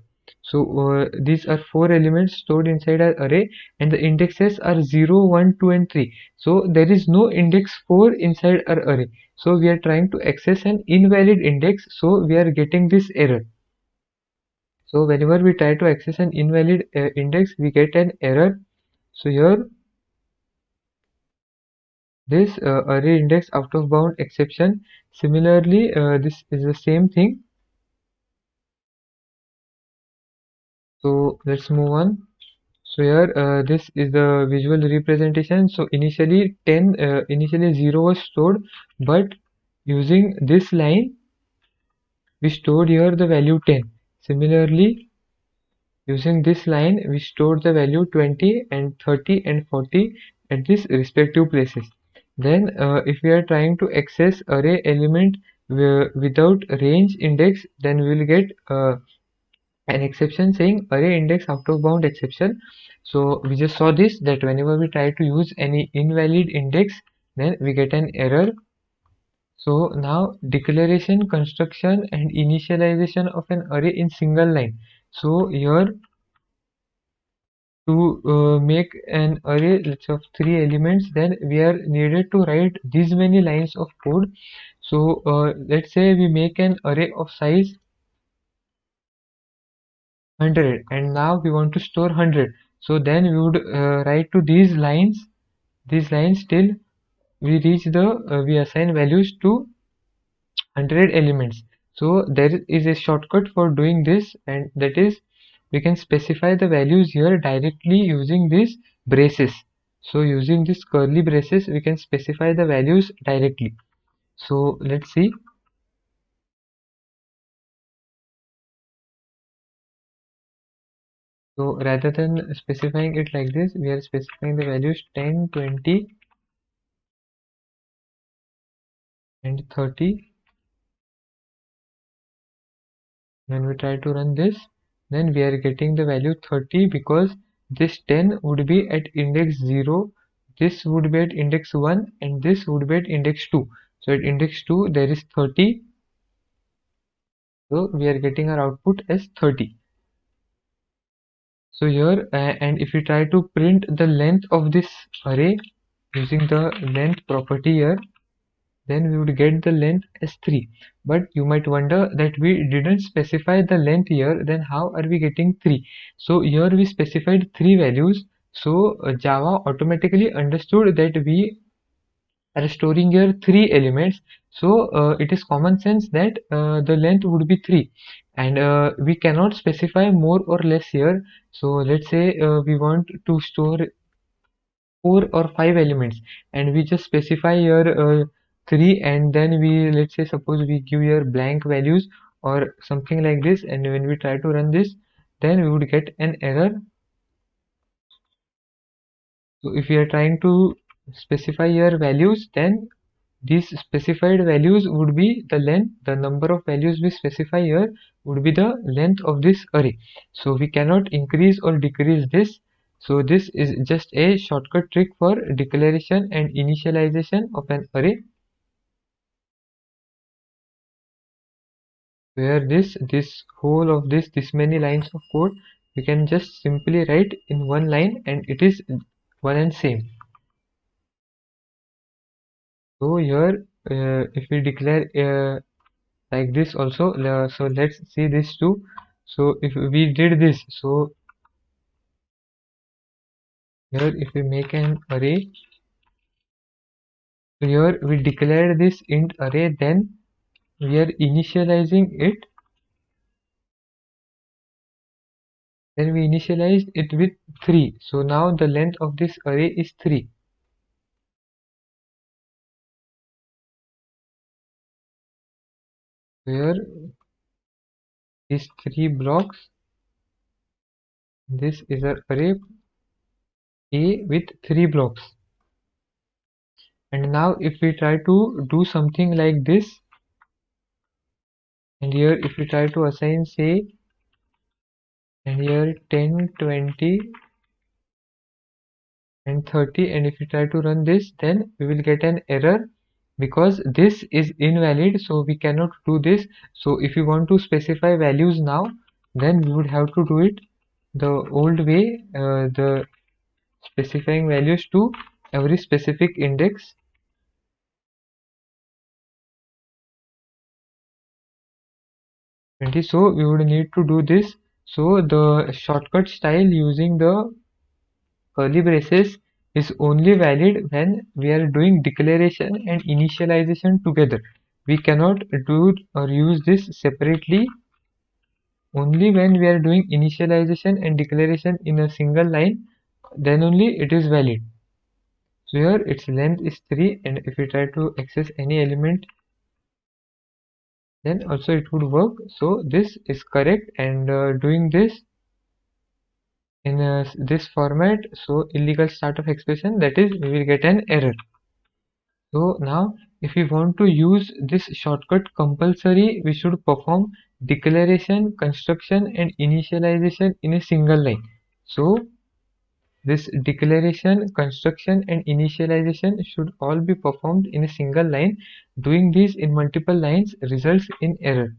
So these are 4 elements stored inside our array, and the indexes are 0, 1, 2, and 3. So there is no index 4 inside our array. So we are trying to access an invalid index. So we are getting this error. So whenever we try to access an invalid index, we get an error. So here this array index out of bound exception. Similarly, this is the same thing. So let's move on. So here this is the visual representation. So initially 10, initially 0 was stored, but using this line we stored here the value 10. Similarly, using this line, we stored the value 20 and 30 and 40 at these respective places. Then, if we are trying to access array element without range index, then we will get an exception saying array index out of bound exception. So we just saw this, that whenever we try to use any invalid index, then we get an error. So now declaration, construction, and initialization of an array in single line. So here, to make an array, let's say, of 3 elements, then we are needed to write these many lines of code. So let's say we make an array of size 100, and now we want to store 100. So then we would write to these lines till we reach the we assign values to 100 elements. So there is a shortcut for doing this, and that is we can specify the values here directly using these braces. So using this curly braces, we can specify the values directly. So let's see. So rather than specifying it like this, we are specifying the values 10, 20, and 30. When we try to run this, then we are getting the value 30 because this 10 would be at index 0, this would be at index 1, and this would be at index 2. So at index 2 there is 30, so we are getting our output as 30. So here and if we try to print the length of this array using the length property here, then we would get the length as 3. But you might wonder that we didn't specify the length here, then how are we getting 3? So here we specified 3 values, so Java automatically understood that we are storing here 3 elements, so it is common sense that the length would be 3, and we cannot specify more or less here. So let's say we want to store 4 or 5 elements, and we just specify here 3, and then we, let's say, suppose we give here blank values or something like this, and when we try to run this, then we would get an error. So if we are trying to specify here values, then these specified values would be the length, the number of values we specify here would be the length of this array. So we cannot increase or decrease this. So this is just a shortcut trick for declaration and initialization of an array, where this whole of this many lines of code we can just simply write in one line, and it is one and same. So here if we declare like this also, so let's see this too. So if we did this, so here if we make an array, so here we declared this int array, then we are initializing it, then we initialized it with 3. So now the length of this array is 3. Here these 3 blocks, this is our array A with 3 blocks. And now if we try to do something like this, and here if we try to assign, say, and here 10, 20 and 30, and if we try to run this, then we will get an error because this is invalid, so we cannot do this. So if you want to specify values now, then we would have to do it the old way, the specifying values to every specific index 20. So we would need to do this. So the shortcut style using the curly braces is only valid when we are doing declaration and initialization together. We cannot do or use this separately. Only when we are doing initialization and declaration in a single line, then only it is valid. So here its length is 3, and if we try to access any element, then also it would work. So this is correct, and doing this in this format, so illegal start of expression, that is, we will get an error. So now if we want to use this shortcut compulsory, we should perform declaration, construction and initialization in a single line. So this declaration, construction and initialization should all be performed in a single line. Doing this in multiple lines results in error.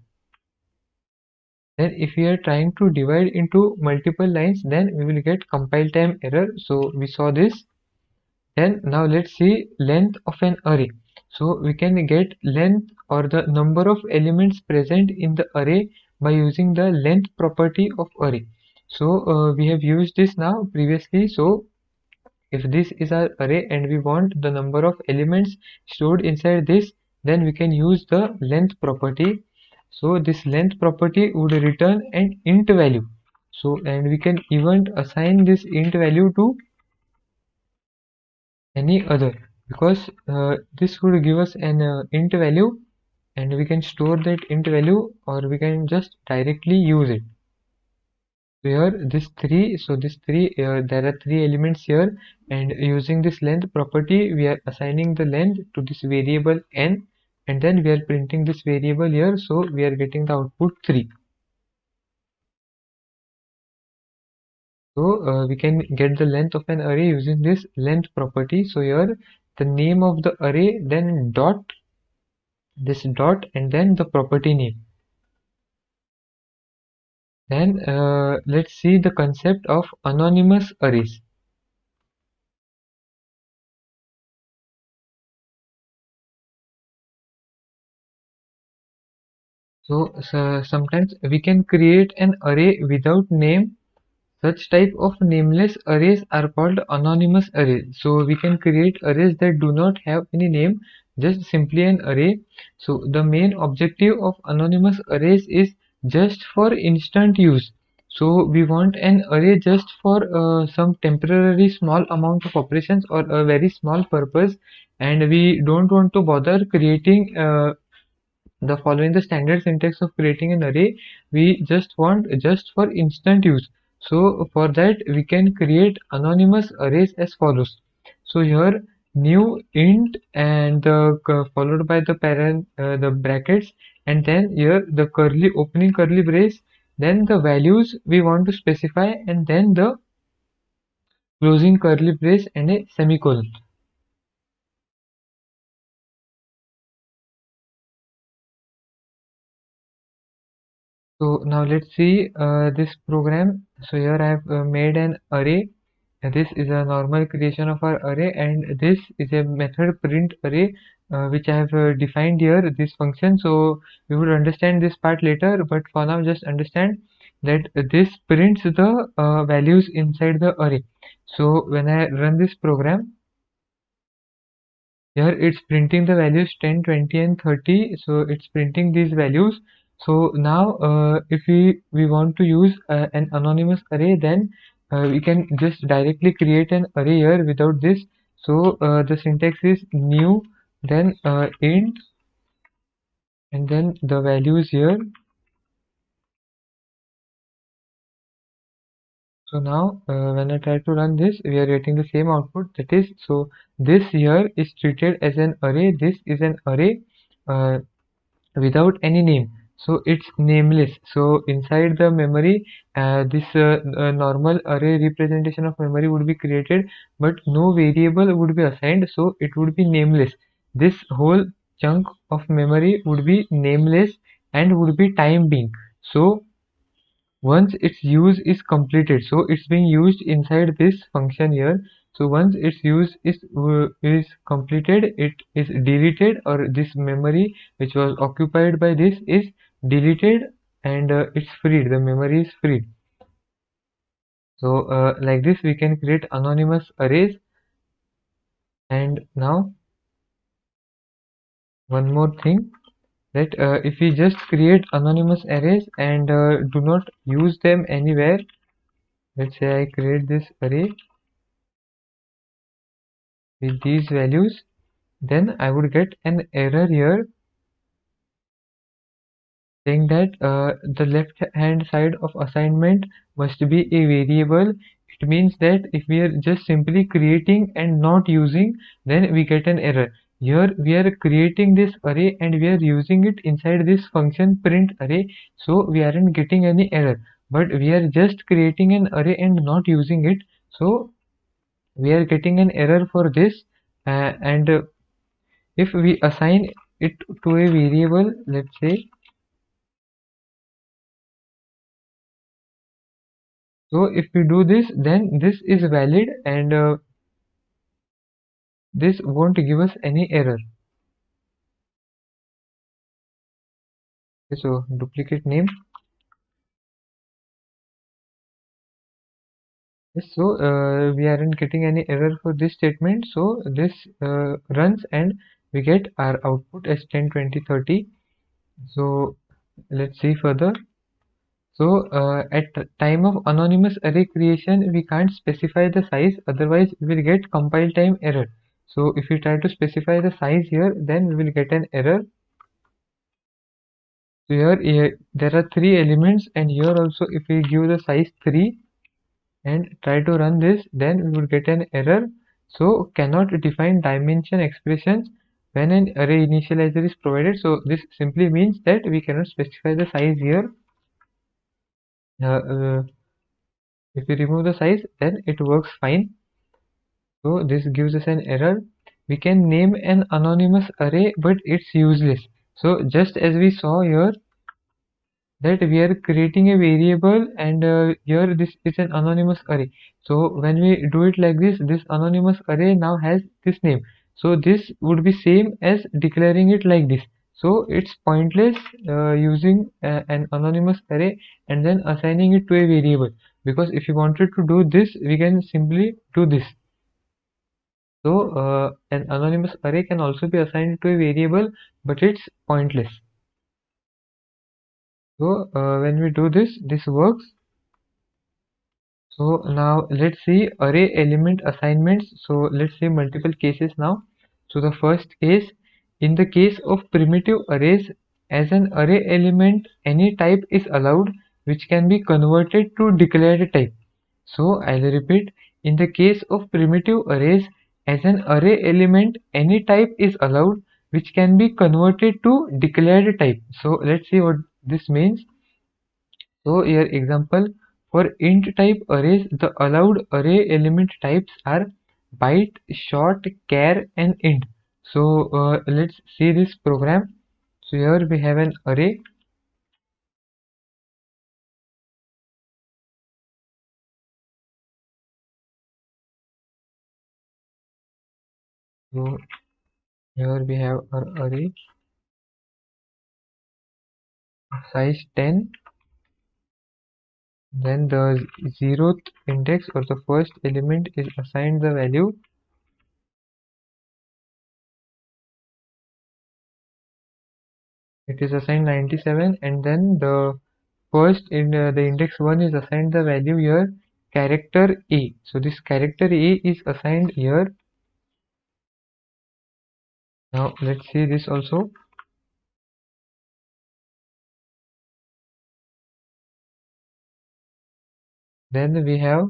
Then if we are trying to divide into multiple lines, then we will get compile time error. So we saw this. Then now let's see length of an array. So we can get length or the number of elements present in the array by using the length property of array. So we have used this now previously. So if this is our array and we want the number of elements stored inside this, then we can use the length property. So this length property would return an int value. So and we can even assign this int value to any other, because this would give us an int value, and we can store that int value or we can just directly use it. So here this 3, so this 3, there are 3 elements here, and using this length property we are assigning the length to this variable n, and then we are printing this variable here, so we are getting the output 3. So we can get the length of an array using this length property. So here the name of the array, then dot, this dot, and then the property name. Then let's see the concept of anonymous arrays. So sometimes we can create an array without name. Such type of nameless arrays are called anonymous arrays. So we can create arrays that do not have any name, just simply an array. So the main objective of anonymous arrays is just for instant use. So we want an array just for some temporary small amount of operations or a very small purpose, and we don't want to bother creating the following the standard syntax of creating an array. We just want just for instant use. So for that we can create anonymous arrays as follows. So here new int and the followed by the parent, the brackets, and then here the curly opening curly brace, then the values we want to specify, and then the closing curly brace and a semicolon. So now let's see this program. So here I have made an array. This is a normal creation of our array, and this is a method print array which I have defined here, this function. So we would understand this part later, but for now just understand that this prints the values inside the array. So when I run this program, here it's printing the values 10, 20, and 30. So it's printing these values. So now if we want to use an anonymous array, then we can just directly create an array here without this. So the syntax is new, then int, and then the values here. So now when I try to run this, we are getting the same output. That is, so this here is treated as an array. This is an array without any name, so it's nameless. So inside the memory, this normal array representation of memory would be created, but no variable would be assigned, so it would be nameless. This whole chunk of memory would be nameless and would be time being. So once its use is completed, so it's being used inside this function here. So once its use is completed, it is deleted, or this memory which was occupied by this is deleted, and it's freed, the memory is freed. So like this we can create anonymous arrays. And now one more thing, that if we just create anonymous arrays and do not use them anywhere, let's say I create this array with these values, then I would get an error here saying that the left hand side of assignment must be a variable. It means that if we are just simply creating and not using, then we get an error. Here we are creating this array and we are using it inside this function print array, so we aren't getting any error. But we are just creating an array and not using it, so we are getting an error for this. And if we assign it to a variable, let's say, so if we do this, then this is valid, and this won't give us any error. Okay, so duplicate name. Yes, so we aren't getting any error for this statement, so this runs and we get our output as 10, 20, 30. So let's see further. So at the time of anonymous array creation, we can't specify the size, otherwise we will get compile time error. So if we try to specify the size here, then we will get an error. So here there are three elements, and here also if we give the size 3 and try to run this, then we would get an error. So cannot define dimension expressions when an array initializer is provided. So this simply means that we cannot specify the size here. Uh, uh, If we remove the size, then it works fine. So this gives us an error. We can name an anonymous array, but it's useless. So just as we saw here, that we are creating a variable, and here this is an anonymous array. So when we do it like this anonymous array now has this name. So this would be same as declaring it like this. So it's pointless using an anonymous array and then assigning it to a variable, because if you wanted to do this, we can simply do this. So an anonymous array can also be assigned to a variable, but it's pointless. So when we do this, this works. So now let's see array element assignments. So let's see multiple cases now. So the first case, in the case of primitive arrays, as an array element, any type is allowed which can be converted to declared type. So I'll repeat, in the case of primitive arrays, as an array element, any type is allowed which can be converted to declared type. So let's see what this means. So here example, for int type arrays, the allowed array element types are byte, short, char and int. So let's see this program. So here we have an array. So here we have our array size 10. Then the zeroth index or the first element is assigned the value. It is assigned 97, and then the first in the index 1 is assigned the value here character A. So this character A is assigned here. Now let's see this also. Then we have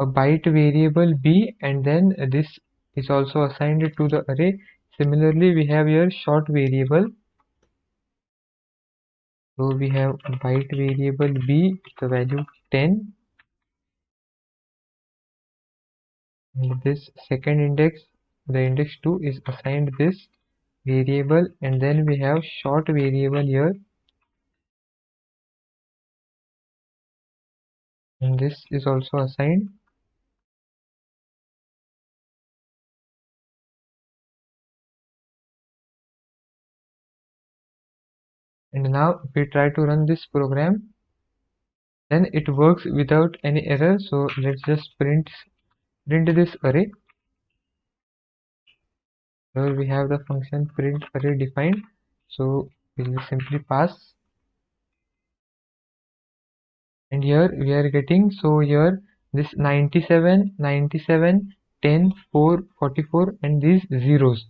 a byte variable B, and then this is also assigned to the array. Similarly, we have here short variable. So we have a byte variable B with the value 10, and this second index, the index 2, is assigned this variable, and then we have short variable here, and this is also assigned. And now if we try to run this program, then it works without any error. So let's just print this array. Here we have the function print array defined. So we will simply pass, and here we are getting, so here this 97, 97, 10, 4, 44, and these zeros.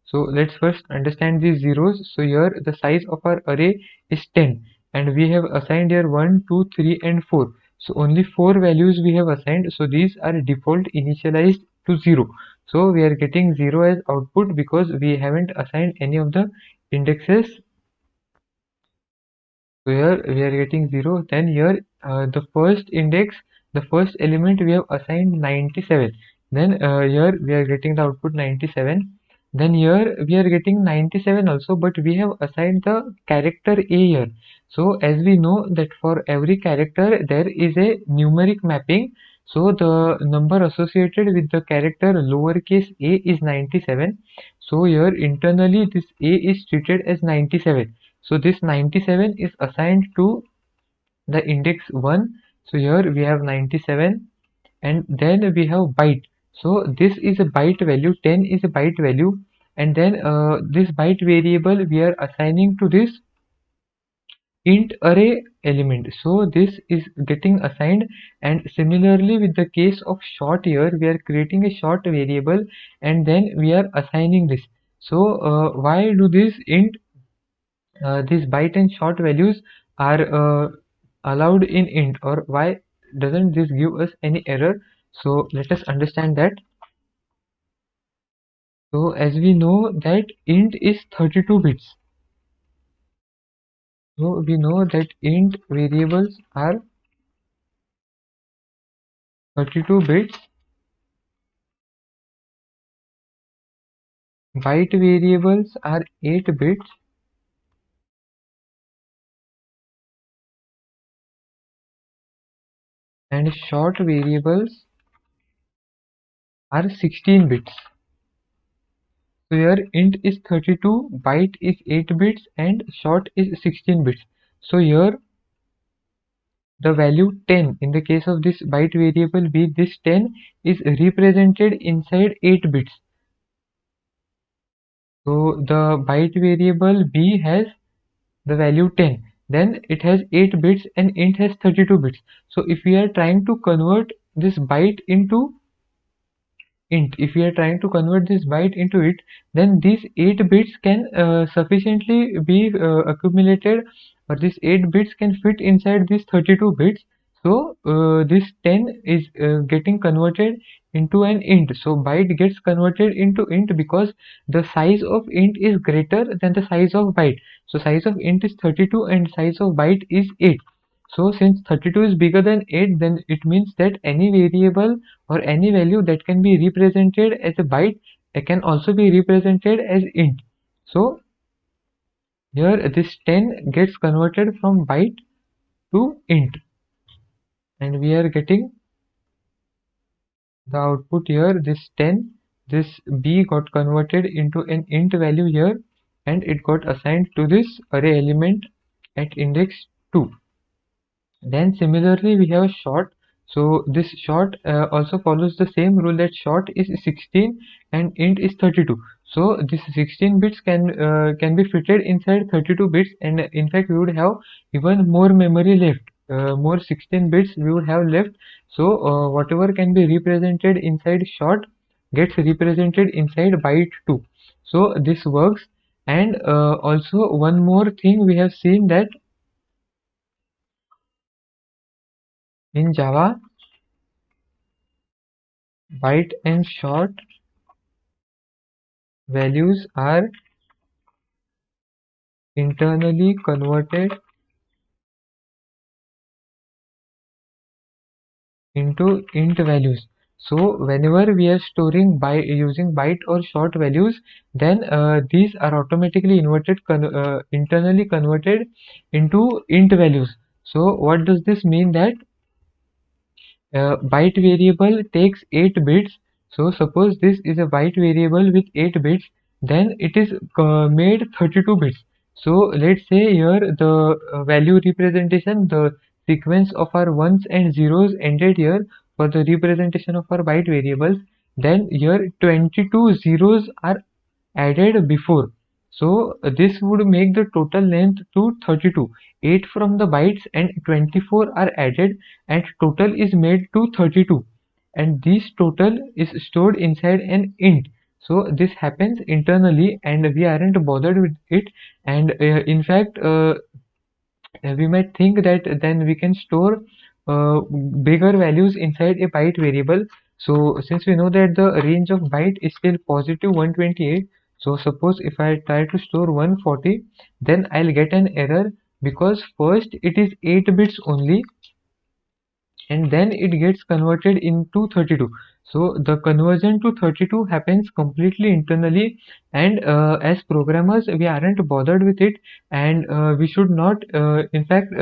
So let's first understand these zeros. So here the size of our array is 10, and we have assigned here 1, 2, 3 and 4. So only 4 values we have assigned. So these are default initialized to 0. So we are getting 0 as output because we haven't assigned any of the indexes. So here we are getting 0. Then here the first index, the first element we have assigned 97. Then here we are getting the output 97. Then here we are getting 97 also, but we have assigned the character A here. So as we know that for every character there is a numeric mapping. So the number associated with the character lowercase a is 97. So here internally this a is treated as 97. So this 97 is assigned to the index 1. So here we have 97, and then we have byte. So this is a byte value, 10 is a byte value, and then this byte variable we are assigning to this int array element. So this is getting assigned, and similarly with the case of short, here we are creating a short variable and then we are assigning this. So why do this int these byte and short values are allowed in int, or why doesn't this give us any error? So let us understand that. So as we know that int is 32 bits, so we know that int variables are 32 bits, byte variables are 8 bits, and short variables are 16 bits. So here int is 32, byte is 8 bits, and short is 16 bits. So here the value 10, in the case of this byte variable b, this 10 is represented inside 8 bits. So the byte variable b has the value 10, then it has 8 bits and int has 32 bits. So if we are trying to convert this byte into int, if we are trying to convert this byte into it, then these 8 bits can sufficiently be accumulated, or these 8 bits can fit inside these 32 bits. So this 10 is getting converted into an int. So byte gets converted into int because the size of int is greater than the size of byte. So size of int is 32 and size of byte is 8. So since 32 is bigger than 8, then it means that any variable or any value that can be represented as a byte, it can also be represented as int. So here this 10 gets converted from byte to int, and we are getting the output here. This 10, this b got converted into an int value here, and it got assigned to this array element at index 2. Then similarly we have short. So this short also follows the same rule, that short is 16 and int is 32. So this 16 bits can be fitted inside 32 bits, and in fact we would have even more memory left. More 16 bits we would have left. So whatever can be represented inside short gets represented inside byte 2. So this works. And also one more thing we have seen, that in Java, byte and short values are internally converted into int values. So whenever we are storing by using byte or short values, then these are automatically internally converted into int values. So what does this mean? That byte variable takes 8 bits. So suppose this is a byte variable with 8 bits, then it is made 32 bits. So let's say here the value representation, the sequence of our ones and zeros ended here for the representation of our byte variables. Then here 22 zeros are added before. So this would make the total length to 32. 8 from the bytes and 24 are added, and total is made to 32. And this total is stored inside an int. So this happens internally and we aren't bothered with it. And in fact, we might think that then we can store bigger values inside a byte variable. So since we know that the range of byte is still positive 128, so suppose if I try to store 140, then I'll get an error, because first it is 8 bits only and then it gets converted into 32. So the conversion to 32 happens completely internally, and as programmers we aren't bothered with it, and we should not in fact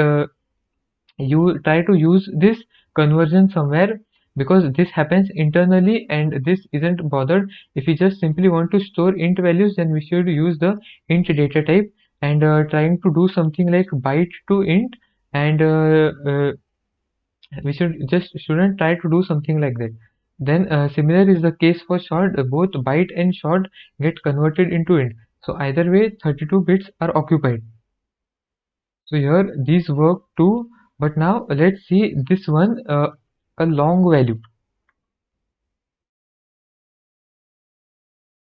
you try to use this conversion somewhere, because this happens internally and this isn't bothered. If we just simply want to store int values, then we should use the int data type, and trying to do something like byte to int, and we shouldn't try to do something like that. Then similar is the case for short. Both byte and short get converted into int, so either way 32 bits are occupied. So here these work too, but now let's see this one, a long value.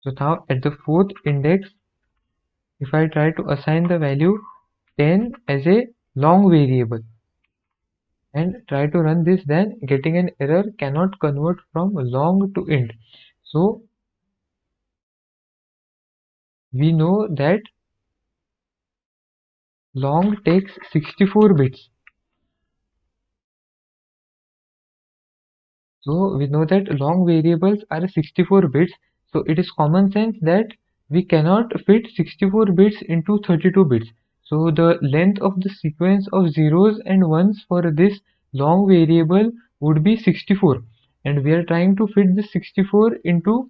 So now at the fourth index, if I try to assign the value 10 as a long variable and try to run this, then getting an error, cannot convert from long to int. So we know that long takes 64 bits. So we know that long variables are 64 bits. So it is common sense that we cannot fit 64 bits into 32 bits. So the length of the sequence of zeros and ones for this long variable would be 64. And we are trying to fit this 64 into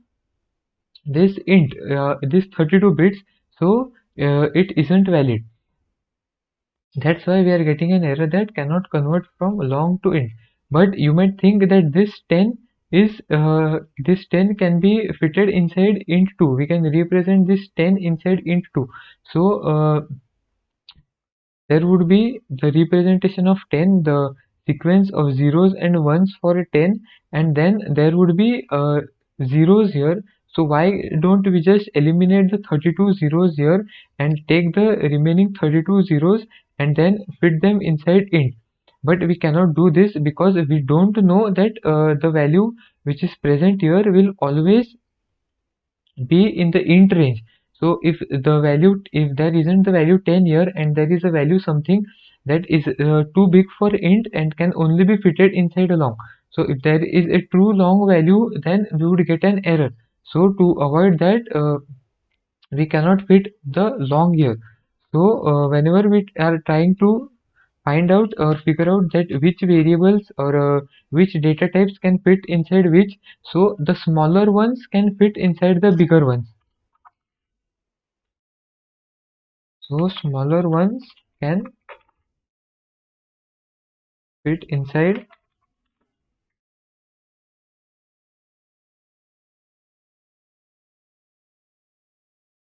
this int, this 32 bits. So it isn't valid. That's why we are getting an error that cannot convert from long to int. But you might think that this 10 can be fitted inside int 2. We can represent this 10 inside int 2. So there would be the representation of 10, the sequence of zeros and ones for 10, and then there would be zeros here. So why don't we just eliminate the 32 zeros here and take the remaining 32 zeros and then fit them inside int? But we cannot do this because we don't know that the value which is present here will always be in the int range. So if there isn't the value 10 here and there is a value something that is too big for int and can only be fitted inside a long, so if there is a true long value, then we would get an error. So to avoid that, we cannot fit the long here. So whenever we are trying to find out or figure out that which variables or which data types can fit inside which, so the smaller ones can fit inside the bigger ones. So smaller ones can fit inside.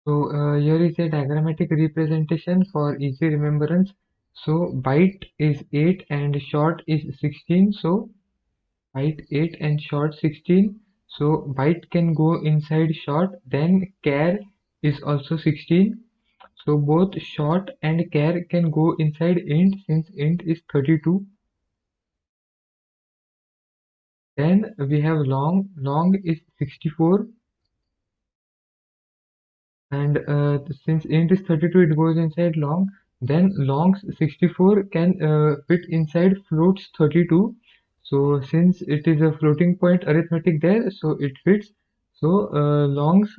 So here is a diagrammatic representation for easy remembrance. So byte is 8 and short is 16. So byte 8 and short 16. So byte can go inside short. Then char is also 16. So both short and char can go inside int since int is 32. Then we have long. Long is 64. And since int is 32, it goes inside long. Then longs 64 can fit inside floats 32. So since it is a floating point arithmetic there, so it fits. So longs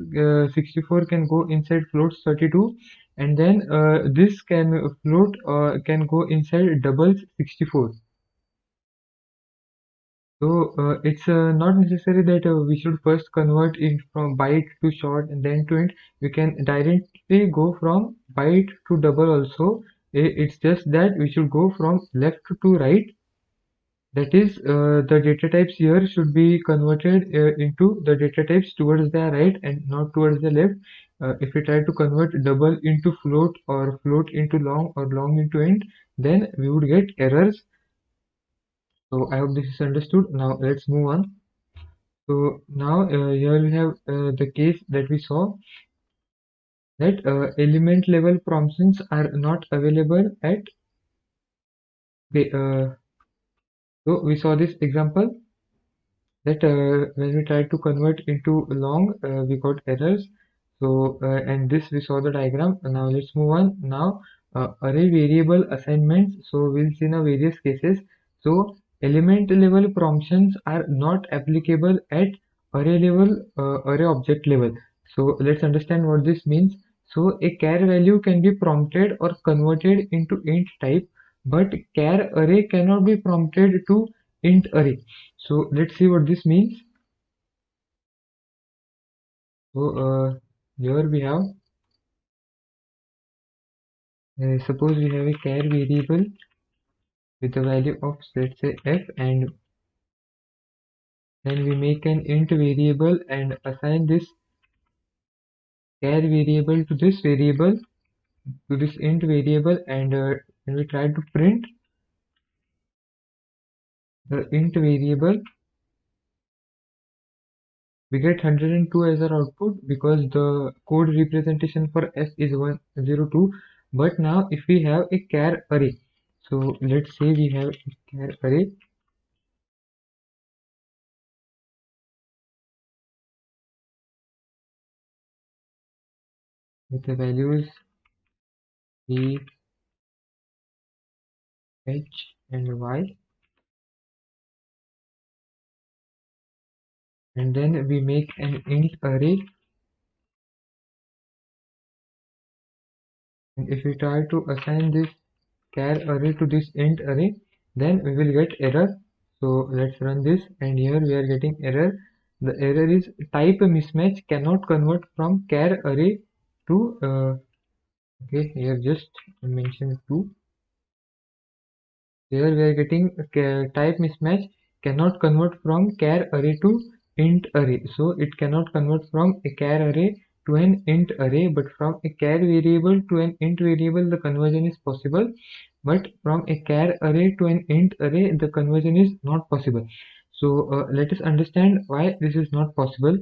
64 can go inside floats 32, and then this can go inside doubles 64. So it's not necessary that we should first convert it from byte to short and then to int. We can directly go from byte to double also. It's just that we should go from left to right. That is, the data types here should be converted into the data types towards the right and not towards the left. If we try to convert double into float or float into long or long into int, then we would get errors. So I hope this is understood. Now let's move on. So now here we have the case that we saw that element level promptions are not available at the so we saw this example that when we tried to convert into long, we got errors. So and this we saw the diagram. Now let's move on. Now array variable assignments. So we'll see now various cases. So element level promptions are not applicable at array level, array object level. So let's understand what this means. So a char value can be prompted or converted into int type, but char array cannot be prompted to int array. So let's see what this means. So here we have, suppose we have a char variable with a value of, let's say, f, and then we make an int variable and assign this char variable to this variable, to this int variable, and when we try to print the int variable, we get 102 as our output because the code representation for f is 102. But now if we have a char array, so let's say we have a char array with the values e, h, and y. and then we make an int array, and if we try to assign this char array to this int array, then we will get error. So let's run this, and here we are getting error. The error is type mismatch, cannot convert from char array to okay, here just mention 2. Here we are getting type mismatch, cannot convert from char array to int array. So it cannot convert from a char array to an int array, but from a char variable to an int variable the conversion is possible, but from a char array to an int array the conversion is not possible. So let us understand why this is not possible.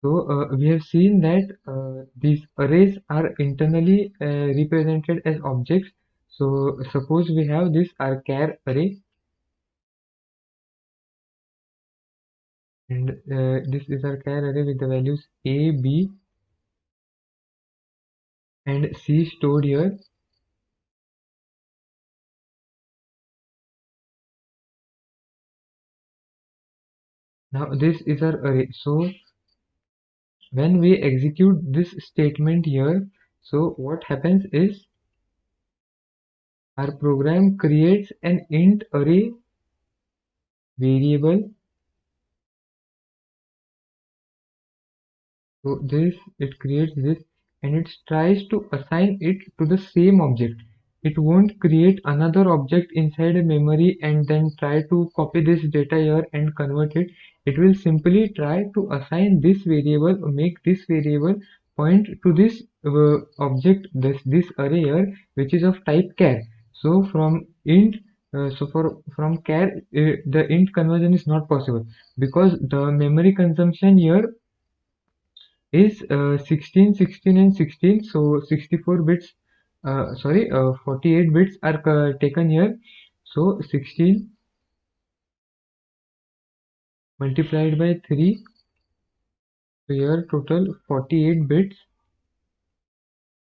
So we have seen that these arrays are internally represented as objects. So suppose we have this our char array, and this is our char array with the values a, b, and c stored here. Now this is our array. So when we execute this statement here, so what happens is our program creates an int array variable. So this, it creates this, and it tries to assign it to the same object. It won't create another object inside a memory and then try to copy this data here and convert it. It will simply try to assign this variable, make this variable point to this object, this array here, which is of type char. So from int, from char, the int conversion is not possible because the memory consumption here is 16, 16 and 16. So 64 bits, 48 bits are taken here. So 16 multiplied by 3, so here total 48 bits.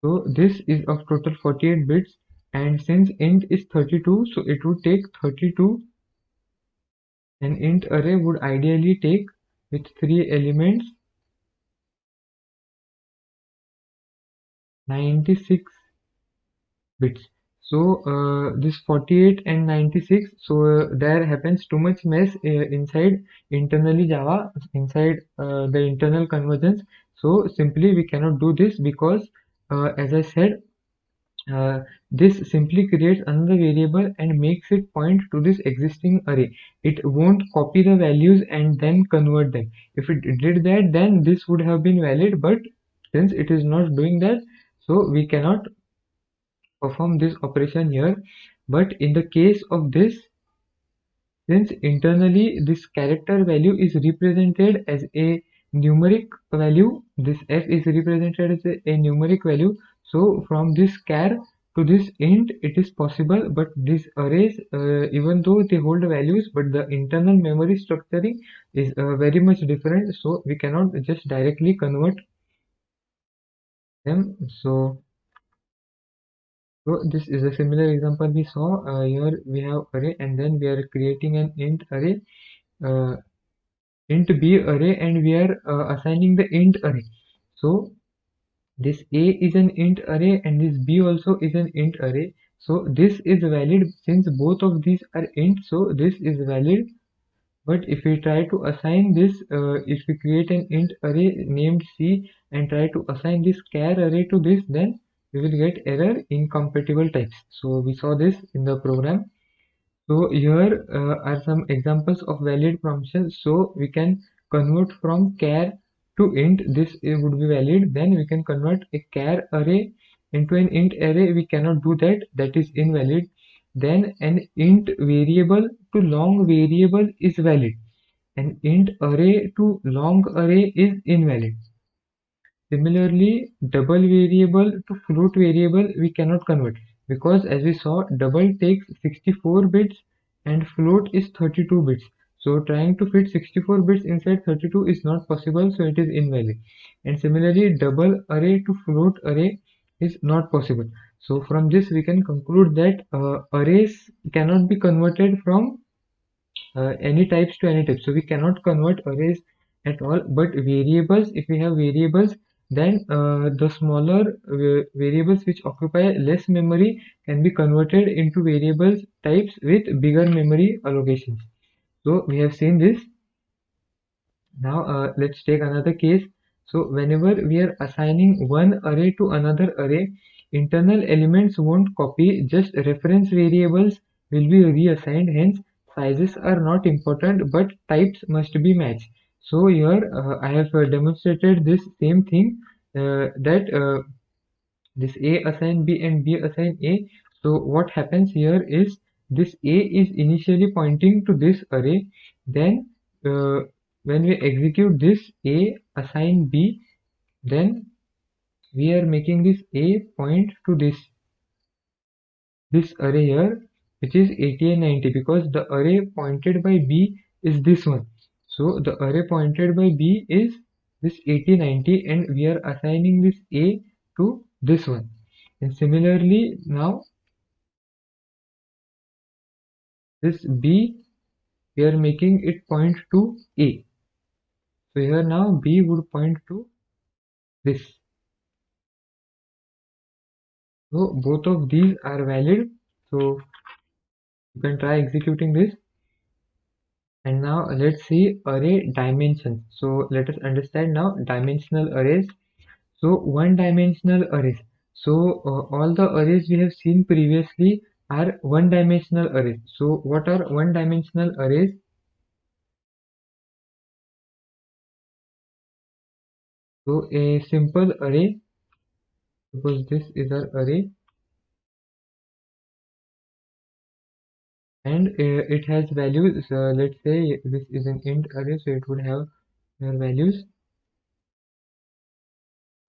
So this is of total 48 bits, and since int is 32, so it would take 32. An int array would ideally take with 3 elements 96 bits. So this 48 and 96, so there happens too much mess inside internally Java, inside the internal conversions. So simply we cannot do this because as I said, uh, this simply creates another variable and makes it point to this existing array. It won't copy the values and then convert them. If it did that, then this would have been valid, but since it is not doing that, so we cannot perform this operation here. But in the case of this, since internally this character value is represented as a numeric value, this f is represented as a numeric value, so from this char to this int it is possible, but these arrays, even though they hold values, but the internal memory structuring is very much different, so we cannot just directly convert them. So this is a similar example we saw. Here we have array, and then we are creating an int array, uh, int b array, and we are assigning the int array. So this a is an int array and this b also is an int array. So this is valid since both of these are int. So this is valid. But if we try to assign this, if we create an int array named c and try to assign this char array to this, then we will get error incompatible types. So we saw this in the program. So here are some examples of valid functions. So we can convert from char to int. This would be valid. Then we can convert a char array into an int array. We cannot do that. That is invalid. Then an int variable to long variable is valid. An int array to long array is invalid. Similarly, double variable to float variable we cannot convert because as we saw, double takes 64 bits and float is 32 bits. So trying to fit 64 bits inside 32 is not possible, so it is invalid. And similarly, double array to float array is not possible. So from this we can conclude that arrays cannot be converted from any types to any type. So we cannot convert arrays at all, but variables, if we have variables, then the smaller variables which occupy less memory can be converted into variables types with bigger memory allocations. So we have seen this. Now let's take another case. So whenever we are assigning one array to another array, internal elements won't copy, just reference variables will be reassigned. Hence, sizes are not important, but types must be matched. So here I have demonstrated this same thing, that this A assign B and B assign A. So what happens here is this A is initially pointing to this array, then uh, when we execute this A assign B, then we are making this A point to this array here, which is 80 and 90, because the array pointed by B is this one. So the array pointed by B is this 80, 90, and we are assigning this A to this one. And similarly, now this B, we are making it point to A. So here now B would point to this. So both of these are valid. So you can try executing this. And now let's see array dimensions. So let us understand now dimensional arrays. So one dimensional arrays. So all the arrays we have seen previously are one dimensional arrays. So what are one dimensional arrays? So a simple array, suppose this is our array, and it has values. Let's say this is an int array, so it would have your values.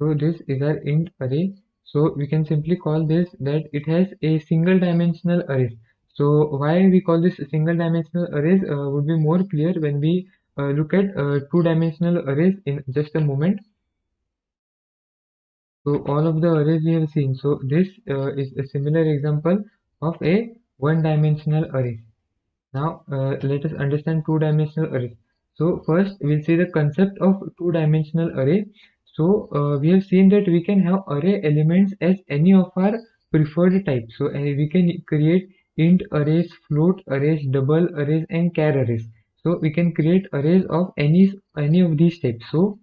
So this is our int array. So we can simply call this that it has a single dimensional array. So why we call this single dimensional arrays would be more clear when we look at two dimensional arrays in just a moment. So all of the arrays we have seen. So this is a similar example of a one dimensional array. Now let us understand two-dimensional array. So first we'll see the concept of two-dimensional array. So we have seen that we can have array elements as any of our preferred types. So we can create int arrays, float arrays, double arrays, and char arrays. So we can create arrays of any of these types. So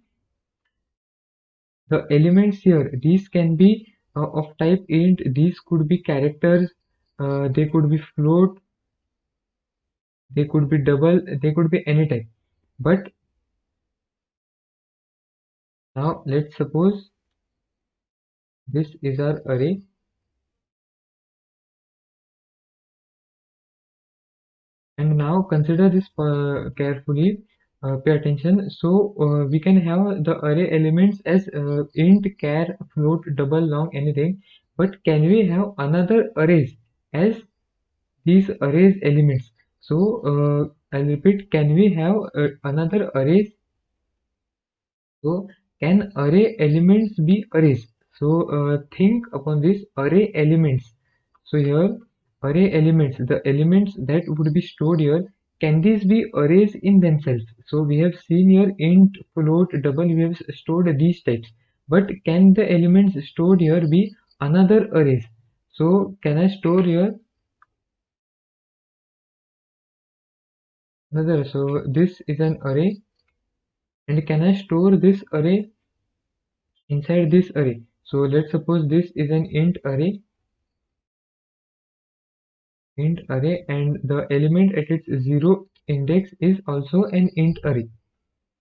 the elements here, these can be of type int. These could be characters. They could be float. They could be double. They could be any type. But now let's suppose this is our array, and now consider this carefully. Pay attention. So we can have the array elements as int, char, float, double, long, anything. But can we have another arrays as these arrays elements? So I'll repeat. Can we have another arrays? So can array elements be arrays? So think upon this array elements. So here array elements, the elements that would be stored here, can these be arrays in themselves? So we have seen here int, float, double, we have stored these types. But can the elements stored here be another arrays? So can I store here another? So this is an array, and can I store this array inside this array? So let's suppose this is an int array, and the element at its 0 index is also an int array.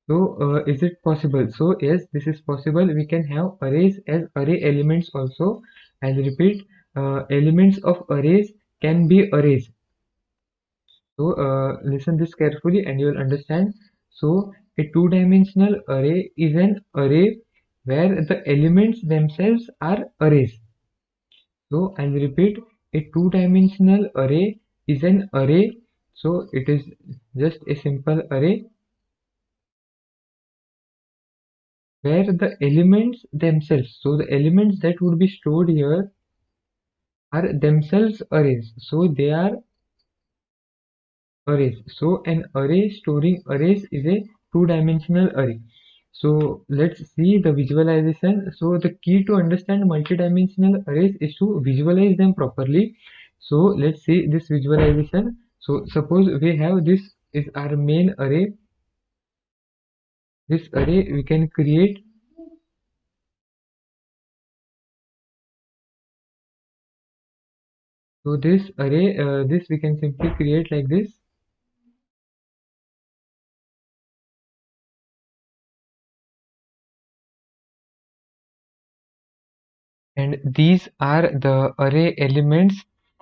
So is it possible? So yes, this is possible. We can have arrays as array elements also. I'll repeat, elements of arrays can be arrays. So listen this carefully and you will understand. So a two-dimensional array is an array where the elements themselves are arrays. So I'll repeat, a two-dimensional array is an array. So it is just a simple array where the elements themselves, so the elements that would be stored here are themselves arrays. So they are arrays. So an array storing arrays is a two-dimensional array. So let's see the visualization. So the key to understand multidimensional arrays is to visualize them properly. So let's see this visualization. So suppose we have this is our main array. This array we can create. So this array, this we can simply create like this. And these are the array elements.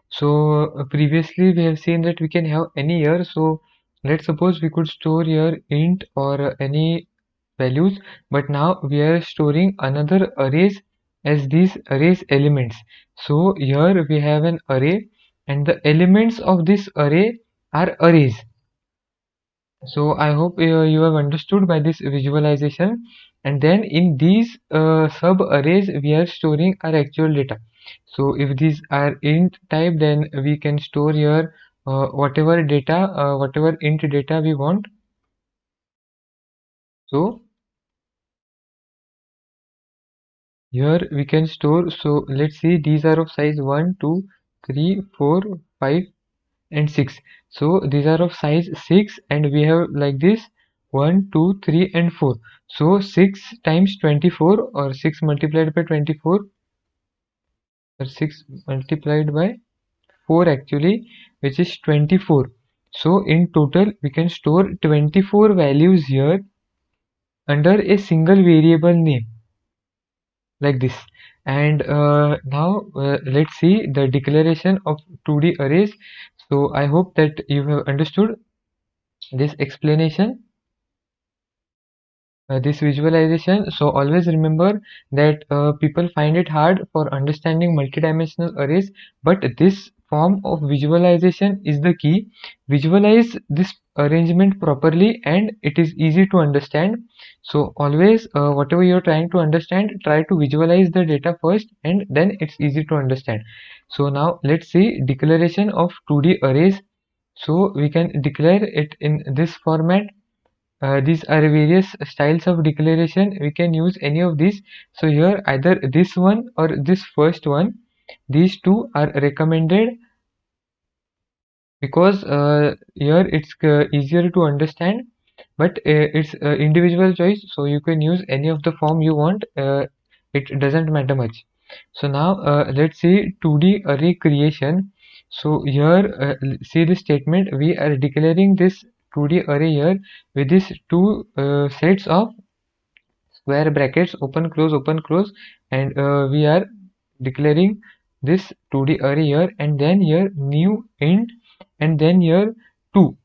So previously we have seen that we can have any year. So let's suppose we could store here int or any values, but now we are storing another arrays as these arrays elements. So here we have an array and the elements of this array are arrays. So I hope you have understood by this visualization. And then in these sub arrays we are storing our actual data. So if these are int type, then we can store here whatever data, whatever int data we want. So here we can store. So let's see, these are of size 1 2 3 4 5 and 6. So these are of size 6 and we have like this 1 2 3 and 4. So 6 times 24 or 6 multiplied by 24 or 6 multiplied by 4 actually, which is 24. So in total we can store 24 values here under a single variable name like this. And now let's see the declaration of 2D arrays. So I hope that you have understood this explanation, this visualization. So always remember that people find it hard for understanding multidimensional arrays, but this form of visualization is the key. Visualize this arrangement properly and it is easy to understand. So always whatever you're trying to understand, try to visualize the data first and then it's easy to understand. So now let's see declaration of 2D arrays. So we can declare it in this format. These are various styles of declaration. We can use any of these. So here either this one or this first one, these two are recommended because here it's easier to understand, but it's individual choice, so you can use any of the form you want. It doesn't matter much. So now let's see 2D array creation. So here see the statement, we are declaring this 2D array here with these two sets of square brackets, open close, and we are declaring this 2D array here, and then here new int, and then here 2.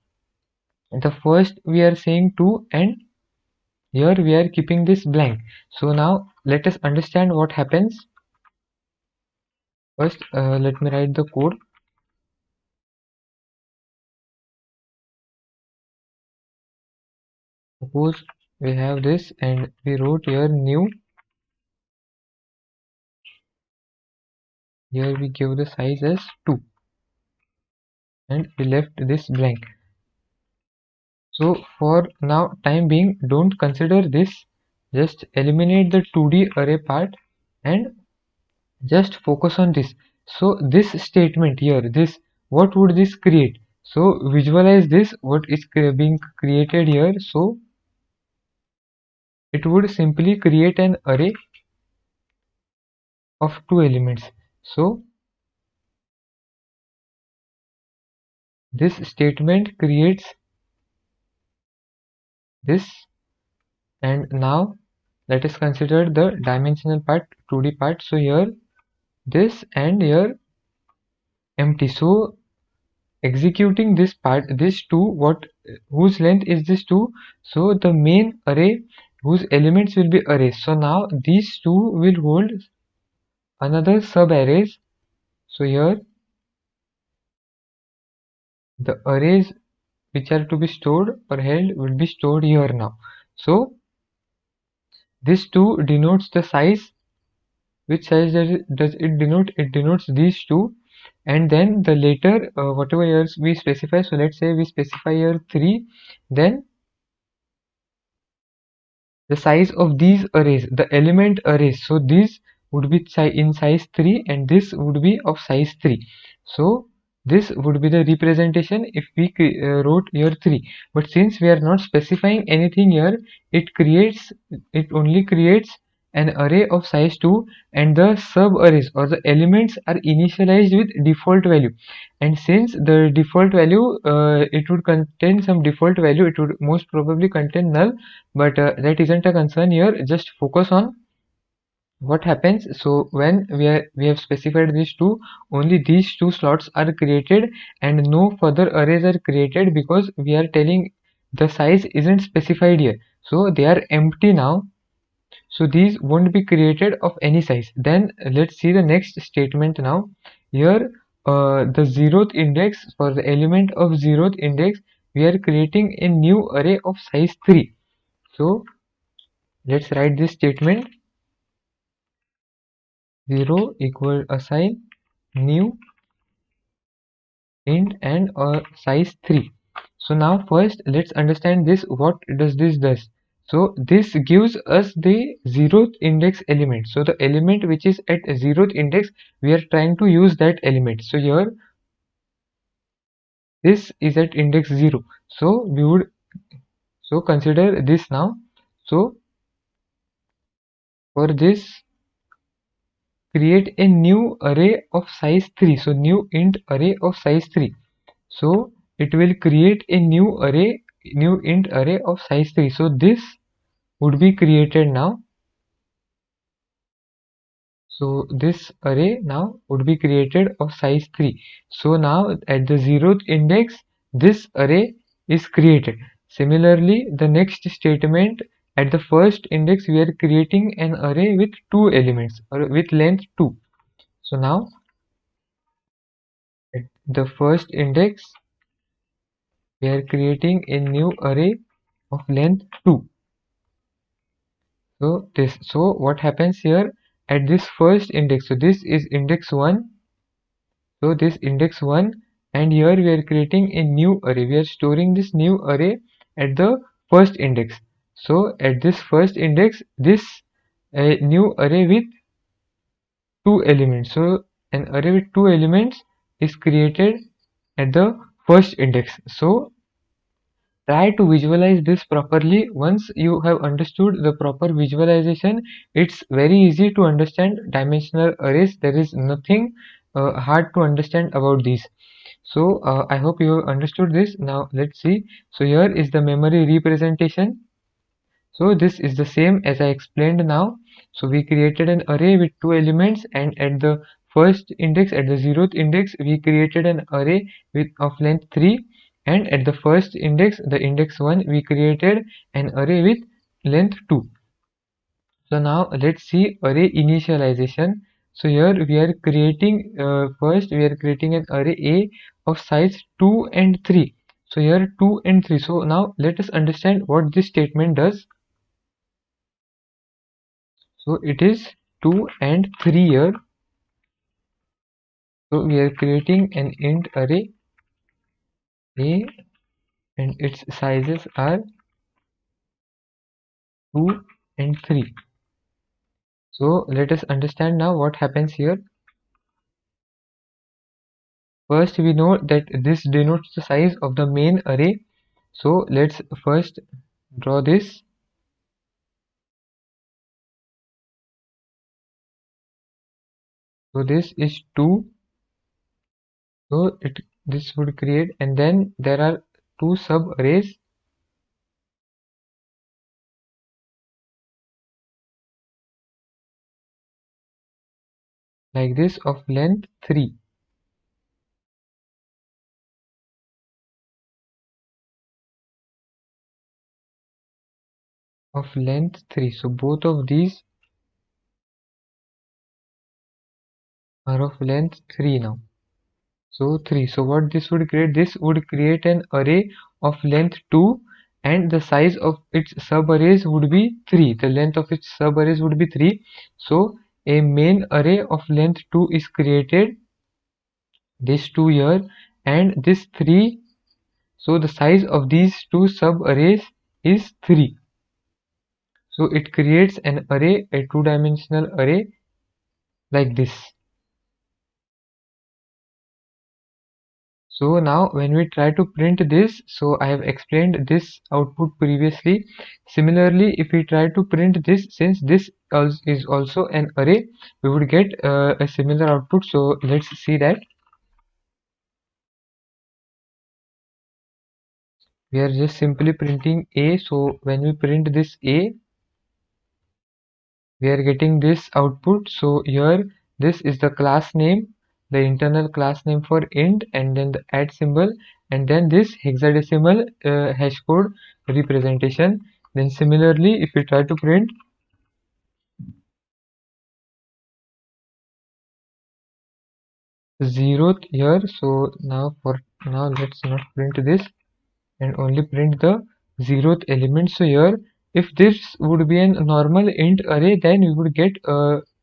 The first we are saying 2 and here we are keeping this blank. So now let us understand what happens. First let me write the code. Suppose we have this and we wrote here new. Here we give the size as 2 and we left this blank. So for now time being, don't consider this, just eliminate the 2D array part and just focus on this. So this statement here, this, what would this create? So visualize this, what is being created here. So it would simply create an array of two elements. So this statement creates this, and now let us consider the dimensional part, 2D part. So here this and here empty. So executing this part, this 2, what, whose length is this 2? So the main array whose elements will be arrays. So now these two will hold another sub arrays. So here the arrays which are to be stored or held will be stored here now. So this 2 denotes the size. Which size does it denote? It denotes these two. and then the later whatever years we specify, so let's say we specify here 3, then the size of these arrays, the element arrays, so these would be in size 3 and this would be of size 3. So this would be the representation if we wrote here 3, but since we are not specifying anything here, it only creates an array of size 2, and the sub arrays or the elements are initialized with default value. And since the default value, it would contain some default value, it would most probably contain null, but that isn't a concern here. Just focus on what happens. So when we have specified these two, only these two slots are created and no further arrays are created, because we are telling the size isn't specified here, so they are empty now. So these won't be created of any size. Then let's see the next statement now. Here the zeroth index, for the element of zeroth index, we are creating a new array of size 3. So let's write this statement. 0 equal assign new int and size 3. So now first let's understand this. What does this does? So this gives us the zeroth index element. So the element which is at zeroth index, we are trying to use that element. So here this is at index 0. So we would consider this now. So for this, create a new array of size 3. So new int array of size 3. So it will create a new int array of size 3. So this would be created now. So this array now would be created of size 3. So now at the 0th index, this array is created. Similarly, the next statement, at the first index, we are creating an array with 2 elements or with length 2. So now at the first index, we are creating a new array of length 2. So what happens here at this first index? So this is index 1. So this index 1, and here we are creating a new array. We are storing this new array at the first index. So at this first index, this new array with 2 elements. So an array with 2 elements is created at the first index. So try to visualize this properly. Once you have understood the proper visualization, it's very easy to understand dimensional arrays. There is nothing hard to understand about these. So I hope you have understood this. Now let's see. So here is the memory representation. So this is the same as I explained now. So we created an array with 2 elements, and at the first index, at the 0th index, we created an array with of length 3, and at the first index, the index 1, we created an array with length 2. So now let's see array initialization. So here we are creating first we are creating an array A of size 2 and 3. So here 2 and 3. So now let us understand what this statement does. So it is 2 and 3 here. So we are creating an int array A, and its sizes are 2 and 3. So let us understand now what happens here. First we know that this denotes the size of the main array. So let's first draw this. So this is 2. So this would create, and then there are 2 sub arrays like this of length 3. Of length 3. So both of these are of length 3 now. So 3. So what this would create? This would create an array of length 2, and the size of its sub arrays would be 3. The length of its sub arrays would be 3. So a main array of length 2 is created, this 2 here, and this 3. So the size of these two sub arrays is 3. So it creates an array, a two-dimensional array like this. So now when we try to print this, so I have explained this output previously. Similarly, if we try to print this, since this is also an array, we would get a similar output. So let's see that. We are just simply printing A. So when we print this A, we are getting this output. So here this is the class name, the internal class name for int, and then the @ symbol, and then this hexadecimal hash code representation. Then similarly, if we try to print 0th here, so now let's not print this and only print the 0th element. So here, if this would be a normal int array, then we would get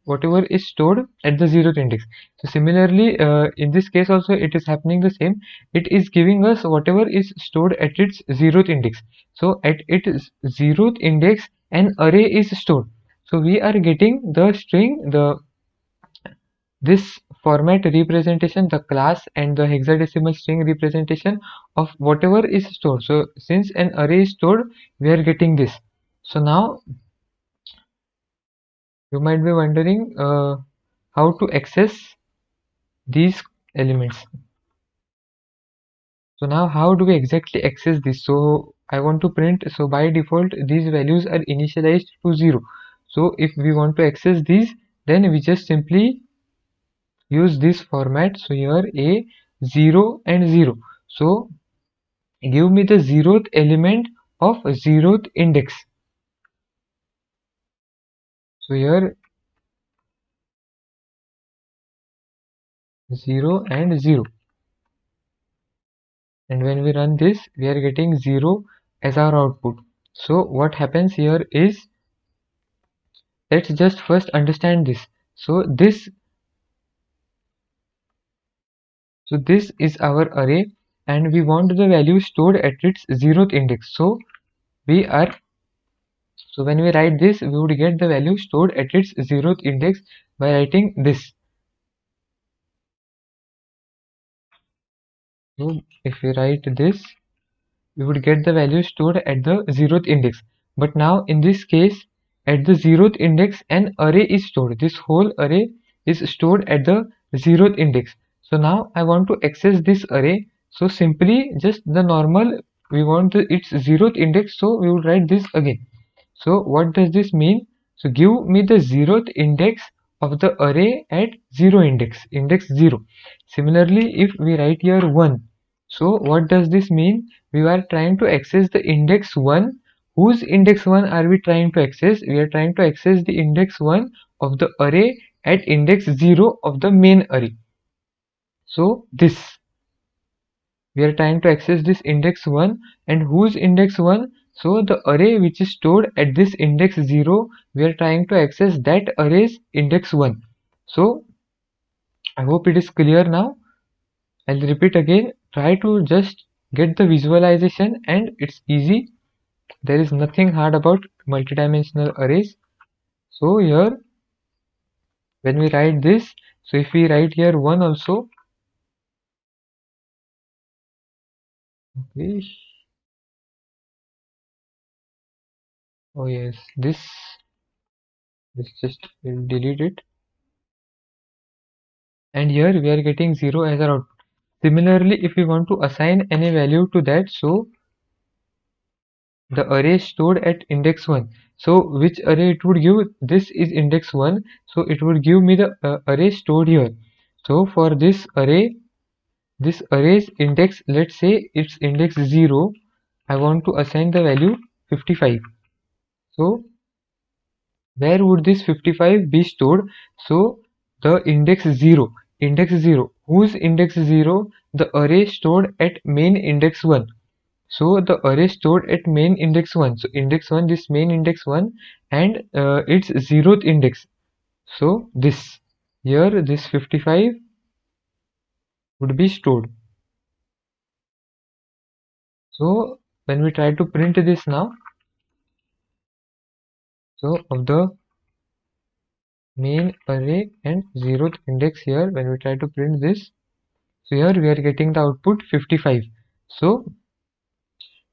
whatever is stored at the 0th index. So similarly, in this case also it is happening the same. It is giving us whatever is stored at its 0th index. So at its 0th index, an array is stored. So we are getting the string, this format representation, the class, and the hexadecimal string representation of whatever is stored. So since an array is stored, we are getting this. So now you might be wondering how to access these elements. So now how do we exactly access this? So I want to print, so by default these values are initialized to 0. So if we want to access these, then we just simply use this format. So here a 0 and 0. So give me the 0th element of 0th index. So here 0 and 0, and when we run this, we are getting 0 as our output. So what happens here is, let's just first understand this. So this is our array, and we want the value stored at its 0th index. So when we write this, we would get the value stored at its 0th index by writing this. So if we write this, we would get the value stored at the 0th index. But now in this case, at the 0th index, an array is stored. This whole array is stored at the 0th index. So now I want to access this array. So simply just the normal, we want its 0th index, so we would write this again. So what does this mean? So give me the 0th index of the array at 0 index 0. Similarly, if we write here 1, so what does this mean? We are trying to access the index 1. Whose index 1 are we trying to access? We are trying to access the index 1 of the array at index 0 of the main array. So this, we are trying to access this index 1, and whose index 1? So the array which is stored at this index 0, we are trying to access that array's index 1. So I hope it is clear now. I'll repeat again. Try to just get the visualization, and it's easy. There is nothing hard about multidimensional arrays. So here when we write this, so if we write here 1 also, okay, oh yes, this just will delete it, and here we are getting 0 as our output. Similarly, if we want to assign any value to that, so the array stored at index 1, so which array it would give? This is index 1, so it would give me the array stored here. So for this array's index, let's say it's index 0, I want to assign the value 55. So where would this 55 be stored? So the index 0, whose index 0? The array stored at main index 1. So the array stored at main index 1. So index 1, this main index 1, and its 0th index. So this, here this 55 would be stored. So when we try to print this now, so of the main array and zeroth index here, when we try to print this, so here we are getting the output 55. So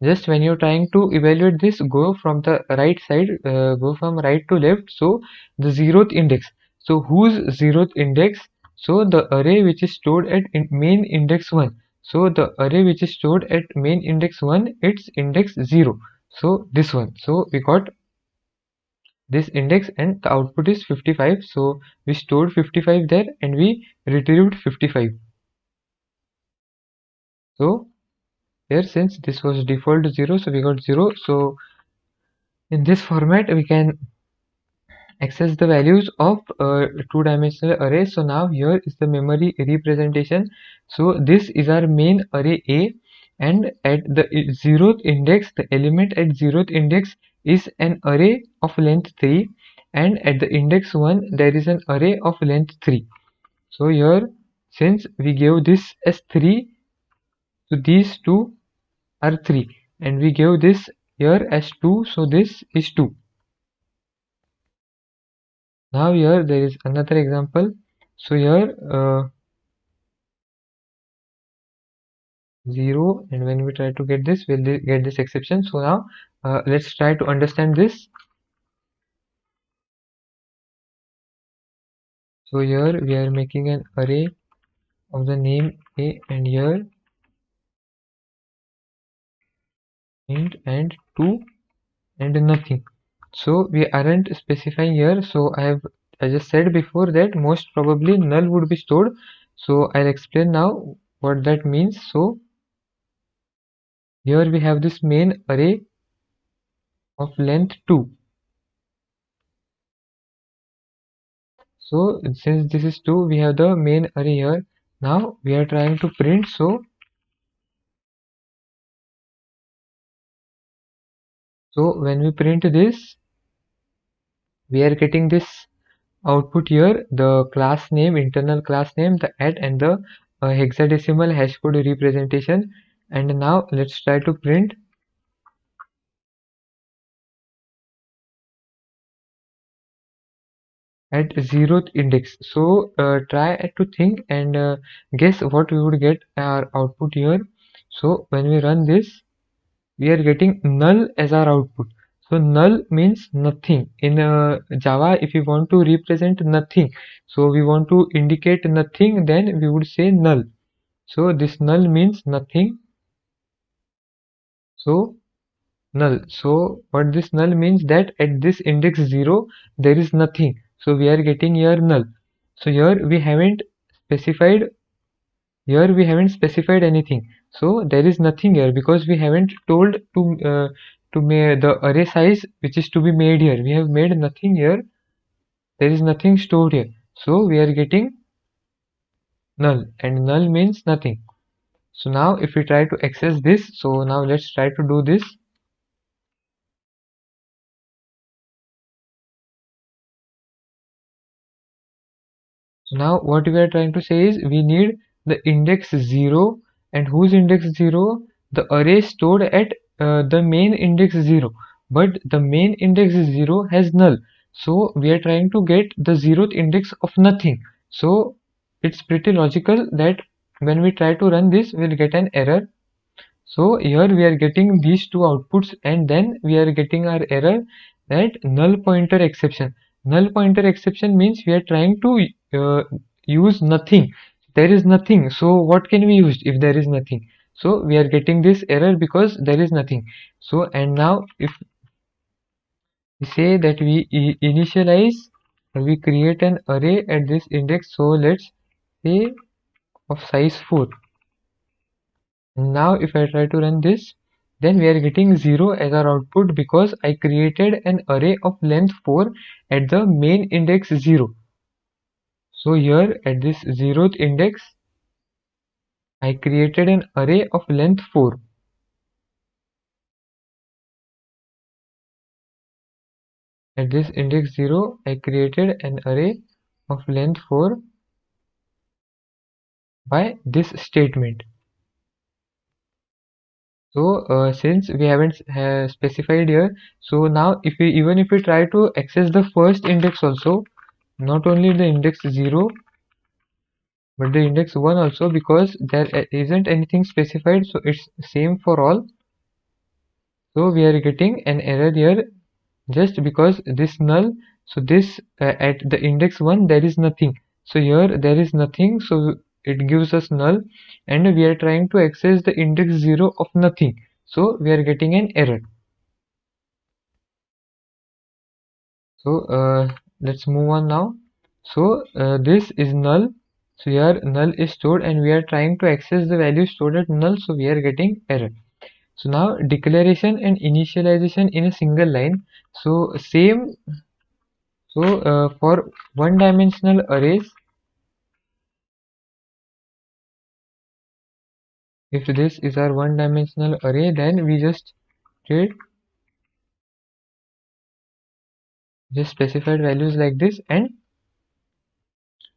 just when you're trying to evaluate this, go from the right side, go from right to left. So the zeroth index, so whose zeroth index? So the array which is stored at main index 1. So the array which is stored at main index 1, its index 0. So this one, so we got this index and the output is 55. So we stored 55 there and we retrieved 55. So here, since this was default 0, so we got 0. So in this format we can access the values of two-dimensional array. So now here is the memory representation. So this is our main array A, and at the zeroth index, the element at zeroth index is an array of length 3, and at the index 1 there is an array of length 3. So here, since we gave this as 3, so these two are 3, and we gave this here as 2, so this is 2. Now here there is another example. So here 0, and when we try to get this, we'll get this exception. So now let's try to understand this. So here we are making an array of the name A, and here int and 2 and nothing. So we aren't specifying here. So I just said before that most probably null would be stored. So I'll explain now what that means. So here we have this main array of length 2. So since this is 2, we have the main array here. Now we are trying to print. So when we print this, we are getting this output here, the class name, internal class name, the at, and the hexadecimal hash code representation. And now let's try to print at zeroth index. So try to think and guess what we would get our output here. So when we run this, we are getting null as our output. So null means nothing. In Java, if we want to represent nothing, so we want to indicate nothing, then we would say null. So this null means nothing. So null. So what this null means, that at this index 0 there is nothing. So we are getting here null. So here we haven't specified, anything. So there is nothing here because we haven't told to make the array size which is to be made here. We have made nothing here. There is nothing stored here. So we are getting null, and null means nothing. So now if we try to access this, so now let's try to do this. So now what we are trying to say is we need the index 0, and whose index 0? The array stored at the main index 0, but the main index 0 has null. So we are trying to get the 0th index of nothing. So it's pretty logical that when we try to run this, we'll get an error. So here we are getting these two outputs, and then we are getting our error, that null pointer exception. Null pointer exception means we are trying to use nothing. There is nothing. So what can we use if there is nothing? So we are getting this error because there is nothing. So and now if we say that we initialize, we create an array at this index. So let's say of size 4. Now if I try to run this, then we are getting 0 as our output because I created an array of length 4 at the main index 0. So here at this 0th index, I created an array of length 4. At this index 0, I created an array of length 4. by this statement. So since we haven't specified here, so now if we even if we try to access the first index also, not only the index 0 but the index 1 also, because there isn't anything specified, so it's same for all. So we are getting an error here just because this null. So this at the index 1 there is nothing, so here there is nothing, so it gives us null, and we are trying to access the index 0 of nothing, so we are getting an error. So let's move on now. So this is null, so here null is stored and we are trying to access the value stored at null, so we are getting error. So now declaration and initialization in a single line. So same. So for one dimensional arrays, if this is our one dimensional array, then we just did just specified values like this and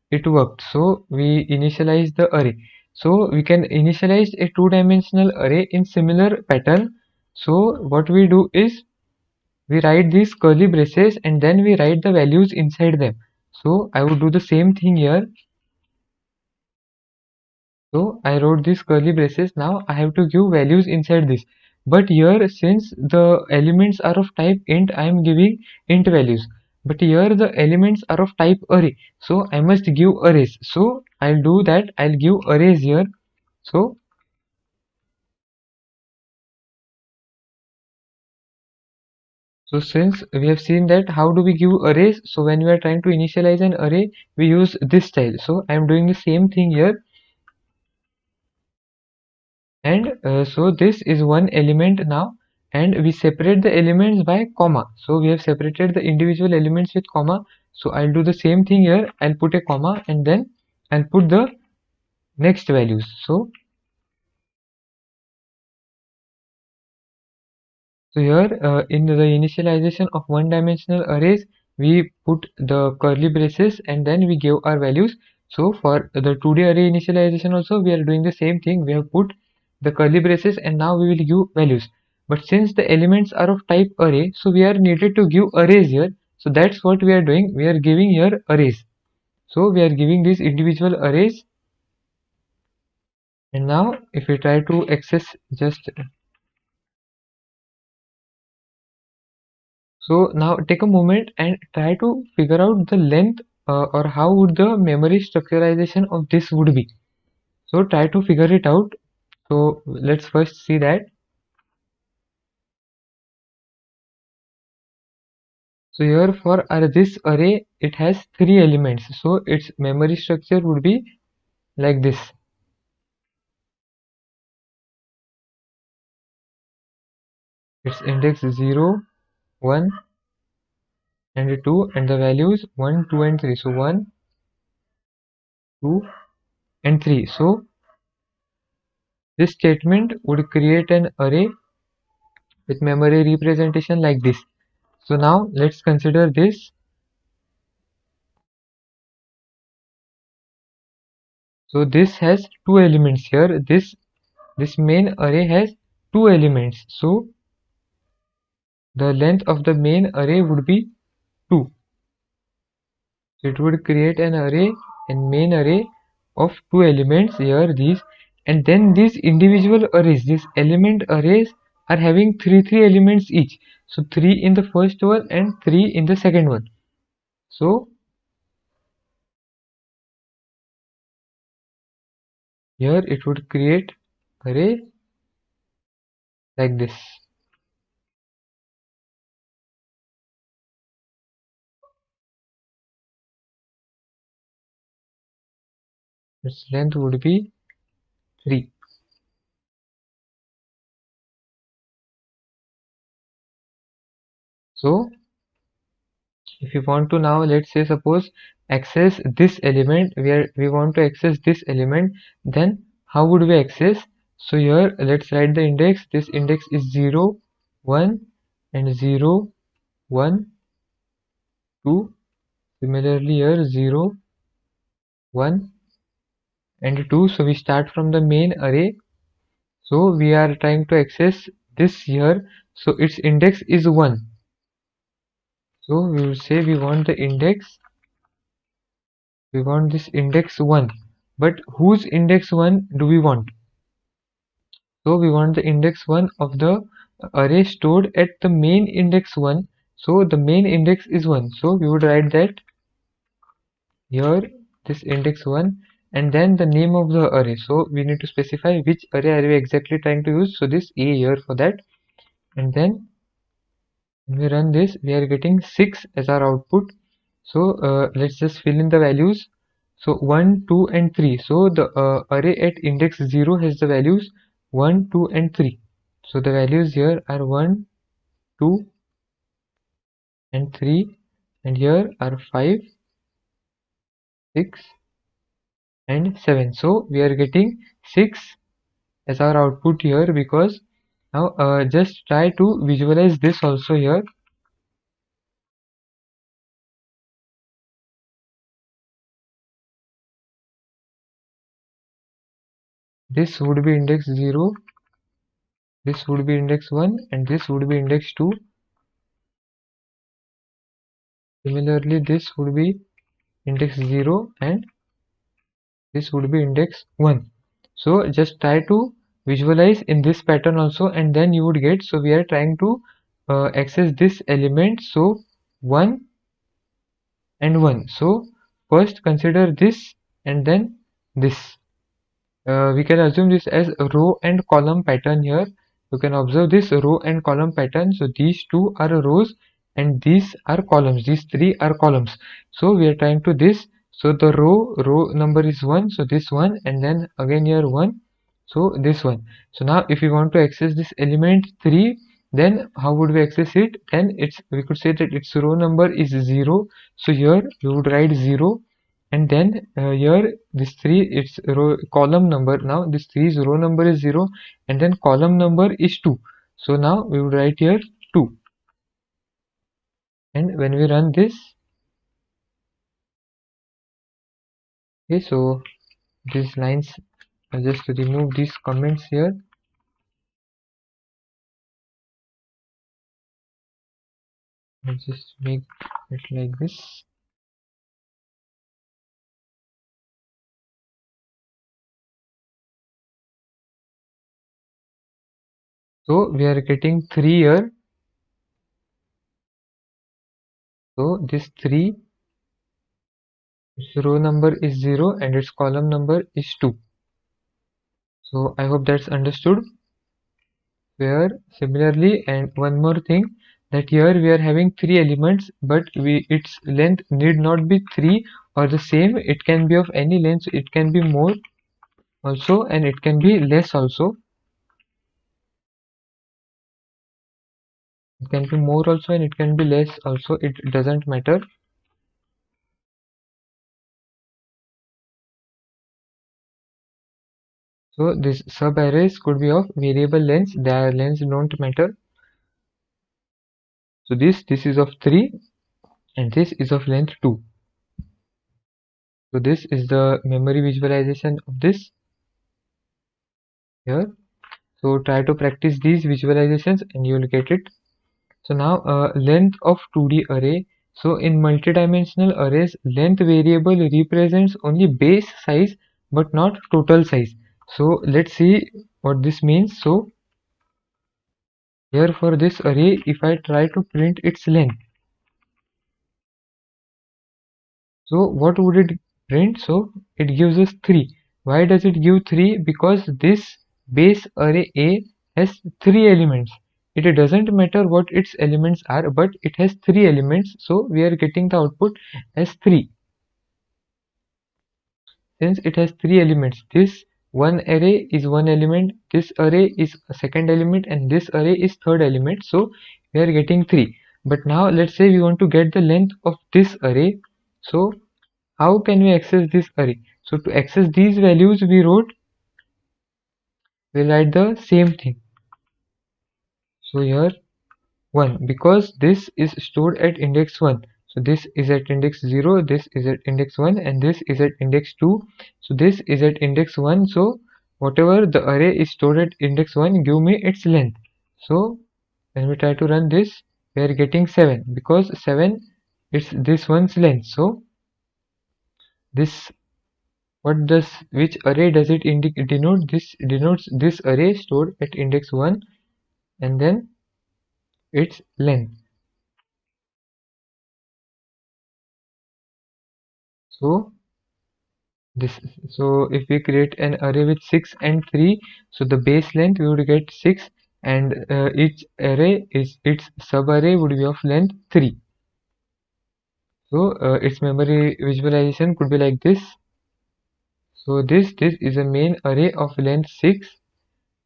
it worked. So we initialize the array. So we can initialize a two-dimensional array in similar pattern. So what we do is we write these curly braces and then we write the values inside them. So I would do the same thing here. So I wrote these curly braces. Now I have to give values inside this. But here, since the elements are of type int, I am giving int values. But here the elements are of type array. So I must give arrays. So I'll do that. I'll give arrays here. So since we have seen that how do we give arrays, so when we are trying to initialize an array, we use this style. So I am doing the same thing here. And so this is one element now, and we separate the elements by comma. So we have separated the individual elements with comma. So I'll do the same thing here. I'll put a comma and then I'll put the next values. So here in the initialization of one dimensional arrays, we put the curly braces and then we give our values. So for the 2D array initialization also, we are doing the same thing. We have put the curly braces and now we will give values. But since the elements are of type array, so we are needed to give arrays here. So that's what we are doing. We are giving here arrays. So we are giving these individual arrays. And now if we try to access just so now take a moment and try to figure out the length or how would the memory structuralization of this would be. So try to figure it out. So let's first see that. So here for this array, it has 3 elements. So its memory structure would be like this. Its index 0, 1 and 2 and the values 1, 2 and 3. So 1, 2 and 3. So this statement would create an array with memory representation like this. So now let's consider this. So this has 2 elements here. This main array has 2 elements. So the length of the main array would be 2. So it would create an array and main array of 2 elements here, these, and then these individual arrays, these element arrays are having 3 elements each. So 3 in the first one and 3 in the second one. So here it would create array like this. Its length would be 3. So if you want to now, let's say suppose access this element, where we want to access this element, then how would we access? So here let's write the index. This index is 0, 1 and 0, 1, 2. Similarly here 0, 1 and 2. So we start from the main array. So we are trying to access this here. So its index is 1. So we will say we want the index. We want this index 1. But whose index 1 do we want? So we want the index 1 of the array stored at the main index 1. So the main index is 1. So we would write that here this index 1 and then the name of the array. So we need to specify which array are we exactly trying to use. So this A here for that, and then when we run this we are getting 6 as our output. So let's just fill in the values. So 1, 2 and 3. So the array at index 0 has the values 1, 2 and 3. So the values here are 1, 2 and 3, and here are 5, 6 and 7. So we are getting 6 as our output here, because now just try to visualize this also here. This would be index 0, this would be index 1 and this would be index 2. Similarly this would be index 0 and this would be index 1. So just try to visualize in this pattern also, and then you would get. So we are trying to access this element, so 1 and 1. So first consider this and then this. We can assume this as a row and column pattern here. You can observe this row and column pattern. So these two are rows and these are columns. These three are columns. So we are trying to this. So the row number is 1. So this one, and then again here 1. So this one. So now if we want to access this element 3, then how would we access it? Then we could say that its row number is 0. So here we would write 0, and then here this 3, its row column number. Now this 3's row number is 0 and then column number is 2. So now we would write here 2, and when we run this, okay, so these lines, just to remove these comments here. Let's just make it like this. So we are getting 3 here. So this 3, its row number is 0 and its column number is 2. So I hope that's understood. Where similarly, and one more thing, that here we are having 3 elements, but its length need not be 3 or the same. It can be of any length. It can be more also and it can be less also. It can be more also and it can be less also. It doesn't matter. So this sub arrays could be of variable lengths. Their lengths don't matter. So this is of 3 and this is of length 2. So this is the memory visualization of this here. So try to practice these visualizations and you will get it. So now length of 2D array. So in multidimensional arrays, length variable represents only base size but not total size. So let's see what this means. So here for this array, if I try to print its length, so what would it print? So it gives us 3. Why does it give 3? Because this base array A has 3 elements. It doesn't matter what its elements are, but it has 3 elements, so we are getting the output as 3. Since it has 3 elements, this one array is one element, this array is a second element, and this array is third element, so we are getting 3. But now let's say we want to get the length of this array. So how can we access this array? So to access these values, we write the same thing. So here 1, because this is stored at index 1. So this is at index 0, this is at index 1, and this is at index 2. So this is at index 1. So whatever the array is stored at index 1, give me its length. So when we try to run this, we are getting 7 because 7 is this one's length. So this, which array does it denote? This denotes this array stored at index 1 and then its length. So if we create an array with 6 and 3, so the base length we would get 6, and each array is its subarray would be of length 3. So its memory visualization could be like this. So this is a main array of length 6,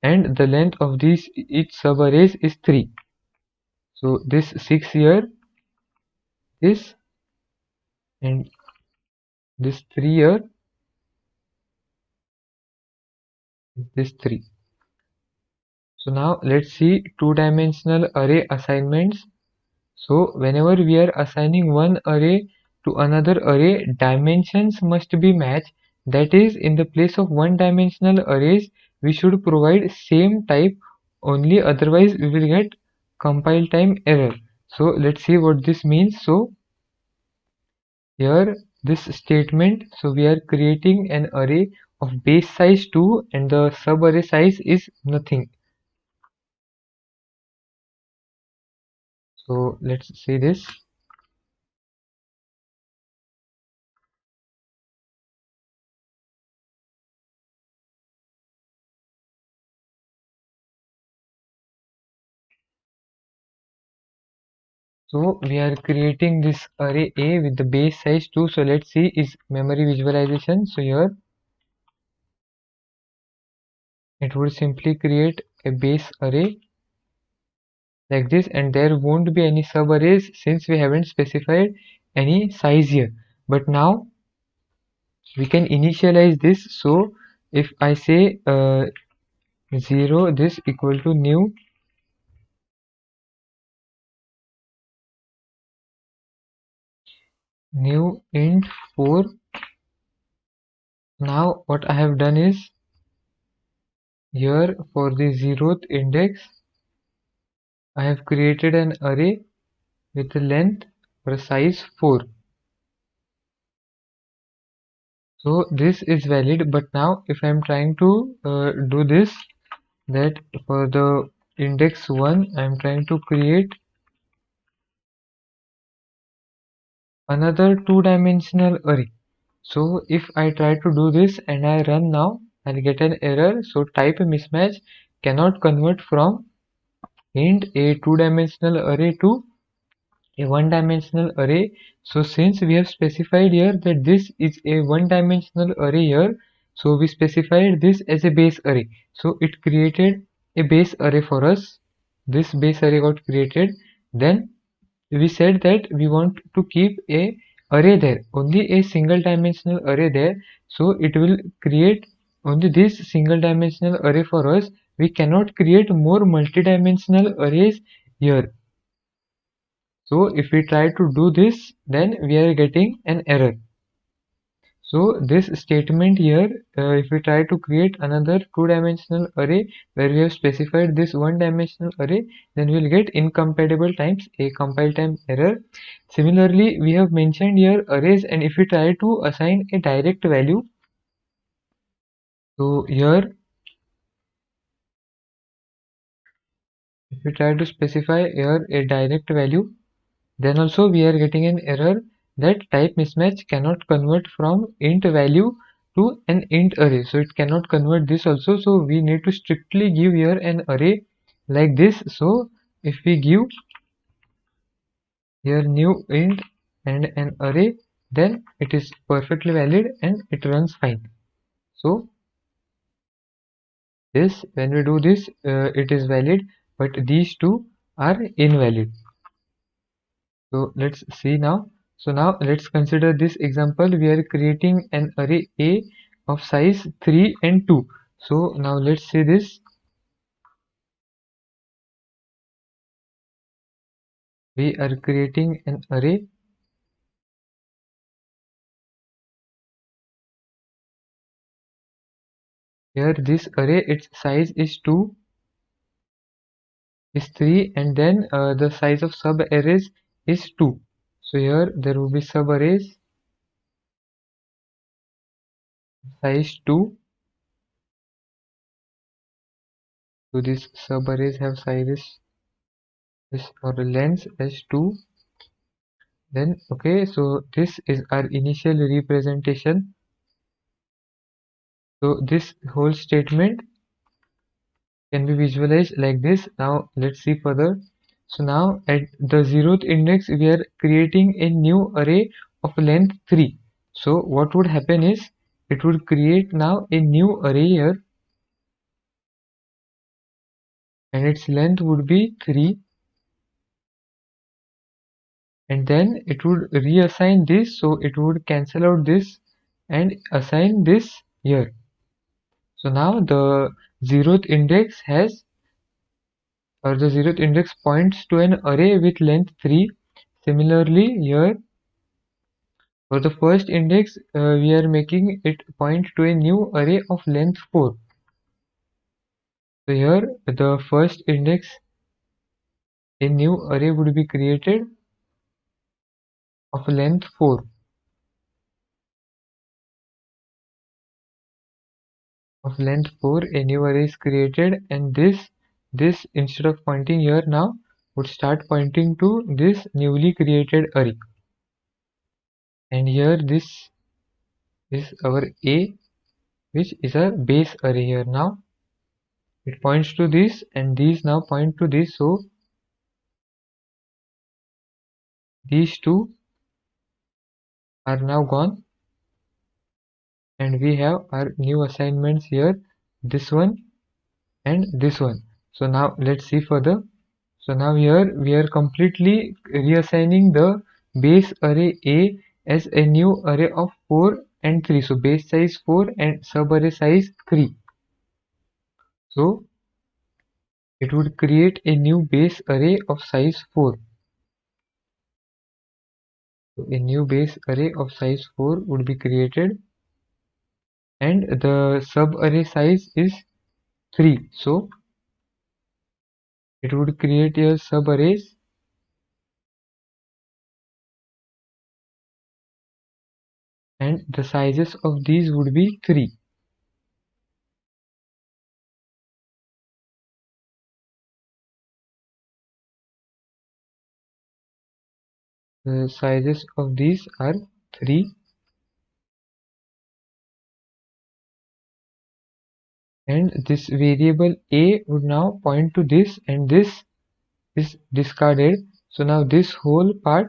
and the length of these each subarrays is 3. So this 6 here, this, and this 3 here, this 3. So now let's see two-dimensional array assignments. So whenever we are assigning one array to another array, dimensions must be matched. That is, in the place of one-dimensional arrays, we should provide same type only, otherwise we will get compile time error. So let's see what this means. So here this statement, so we are creating an array of base size 2 and the subarray size is nothing. So let's see this. So we are creating this array A with the base size 2. So let's see is memory visualization. So here it would simply create a base array like this, and there won't be any sub arrays since we haven't specified any size here. But now we can initialize this. So if I say 0, this equal to new int 4. Now what I have done is, here for the 0th index I have created an array with a length or a size 4. So this is valid, but now if I am trying to do this, that for the index 1 I am trying to create another two-dimensional array. So if I try to do this and I run now, I'll get an error. So type mismatch cannot convert from int a two-dimensional array to a one-dimensional array. So since we have specified here that this is a one-dimensional array here, so we specified this as a base array. So it created a base array for us. This base array got created. Then we said that we want to keep a array there, only a single dimensional array there. So it will create only this single dimensional array for us. We cannot create more multi-dimensional arrays here. So if we try to do this, then we are getting an error. So this statement here, if we try to create another two-dimensional array where we have specified this one-dimensional array, then we will get incompatible times a compile time error. Similarly, we have mentioned here arrays, and if we try to assign a direct value, so here if we try to specify here a direct value, then also we are getting an error that type mismatch cannot convert from int value to an int array. So it cannot convert this also. So we need to strictly give here an array like this. So if we give here new int and an array, then it is perfectly valid and it runs fine. So this, when we do this, it is valid, but these two are invalid. So let's see now. So now let's consider this example. We are creating an array A of size 3 and 2. So now let's see this. We are creating an array Here this array, its size is 2, is 3, and then the size of sub arrays is 2. So here there will be sub arrays size 2. So these sub arrays have sizes this or the length as 2. Then okay, so this is our initial representation. So this whole statement can be visualized like this. Now let's see further. So now at the 0th index we are creating a new array of length 3. So what would happen is it would create now a new array here, and its length would be 3, and then it would reassign this, so it would cancel out this and assign this here. So now the 0th index has, or the 0th index points to an array with length 3. Similarly here for the first index we are making it point to a new array of length 4. So here the first index, a new array would be created of length 4. Of length 4 a new array is created, and this instead of pointing here now would start pointing to this newly created array. And here this is our A, which is a base array. Here now it points to this, and these now point to this, so these two are now gone, and we have our new assignments here, this one and this one. So now let's see further. So now here we are completely reassigning the base array A as a new array of 4 and 3. So base size 4 and sub array size 3. So it would create a new base array of size 4. So a new base array of size 4 would be created, and the sub array size is 3. So it would create a sub arrays, and the sizes of these would be 3. The sizes of these are 3, and this variable A would now point to this, and this is discarded. So now this whole part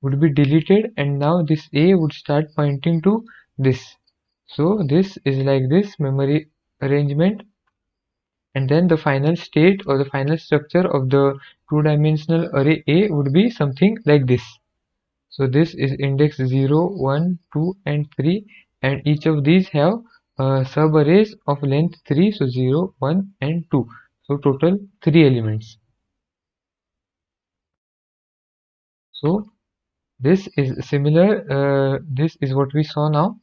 would be deleted, and now this A would start pointing to this. So this is like this memory arrangement, and then the final state or the final structure of the two-dimensional array A would be something like this. So this is index 0, 1, 2 and 3, and each of these have sub arrays of length 3, so 0, 1 and 2. So total 3 elements. So this is similar, this is what we saw now.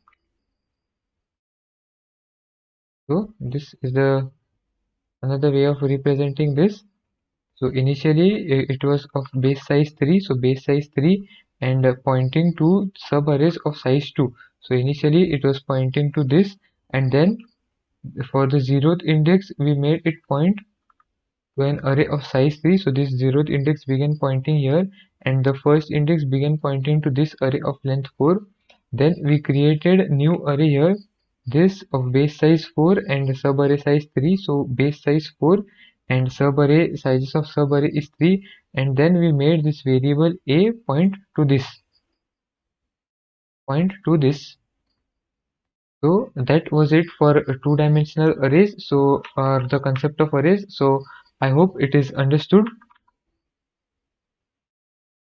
So this is the another way of representing this. So initially it was of base size 3, so base size 3 and pointing to sub arrays of size 2. So initially it was pointing to this, and then for the 0th index we made it point to an array of size 3. So this 0th index began pointing here, and the first index began pointing to this array of length 4. Then we created new array here, this of base size 4 and sub array size 3. So base size 4 and sub array sizes of sub array is 3, and then we made this variable A point to this, so that was it for two-dimensional arrays, so the concept of arrays. So I hope it is understood.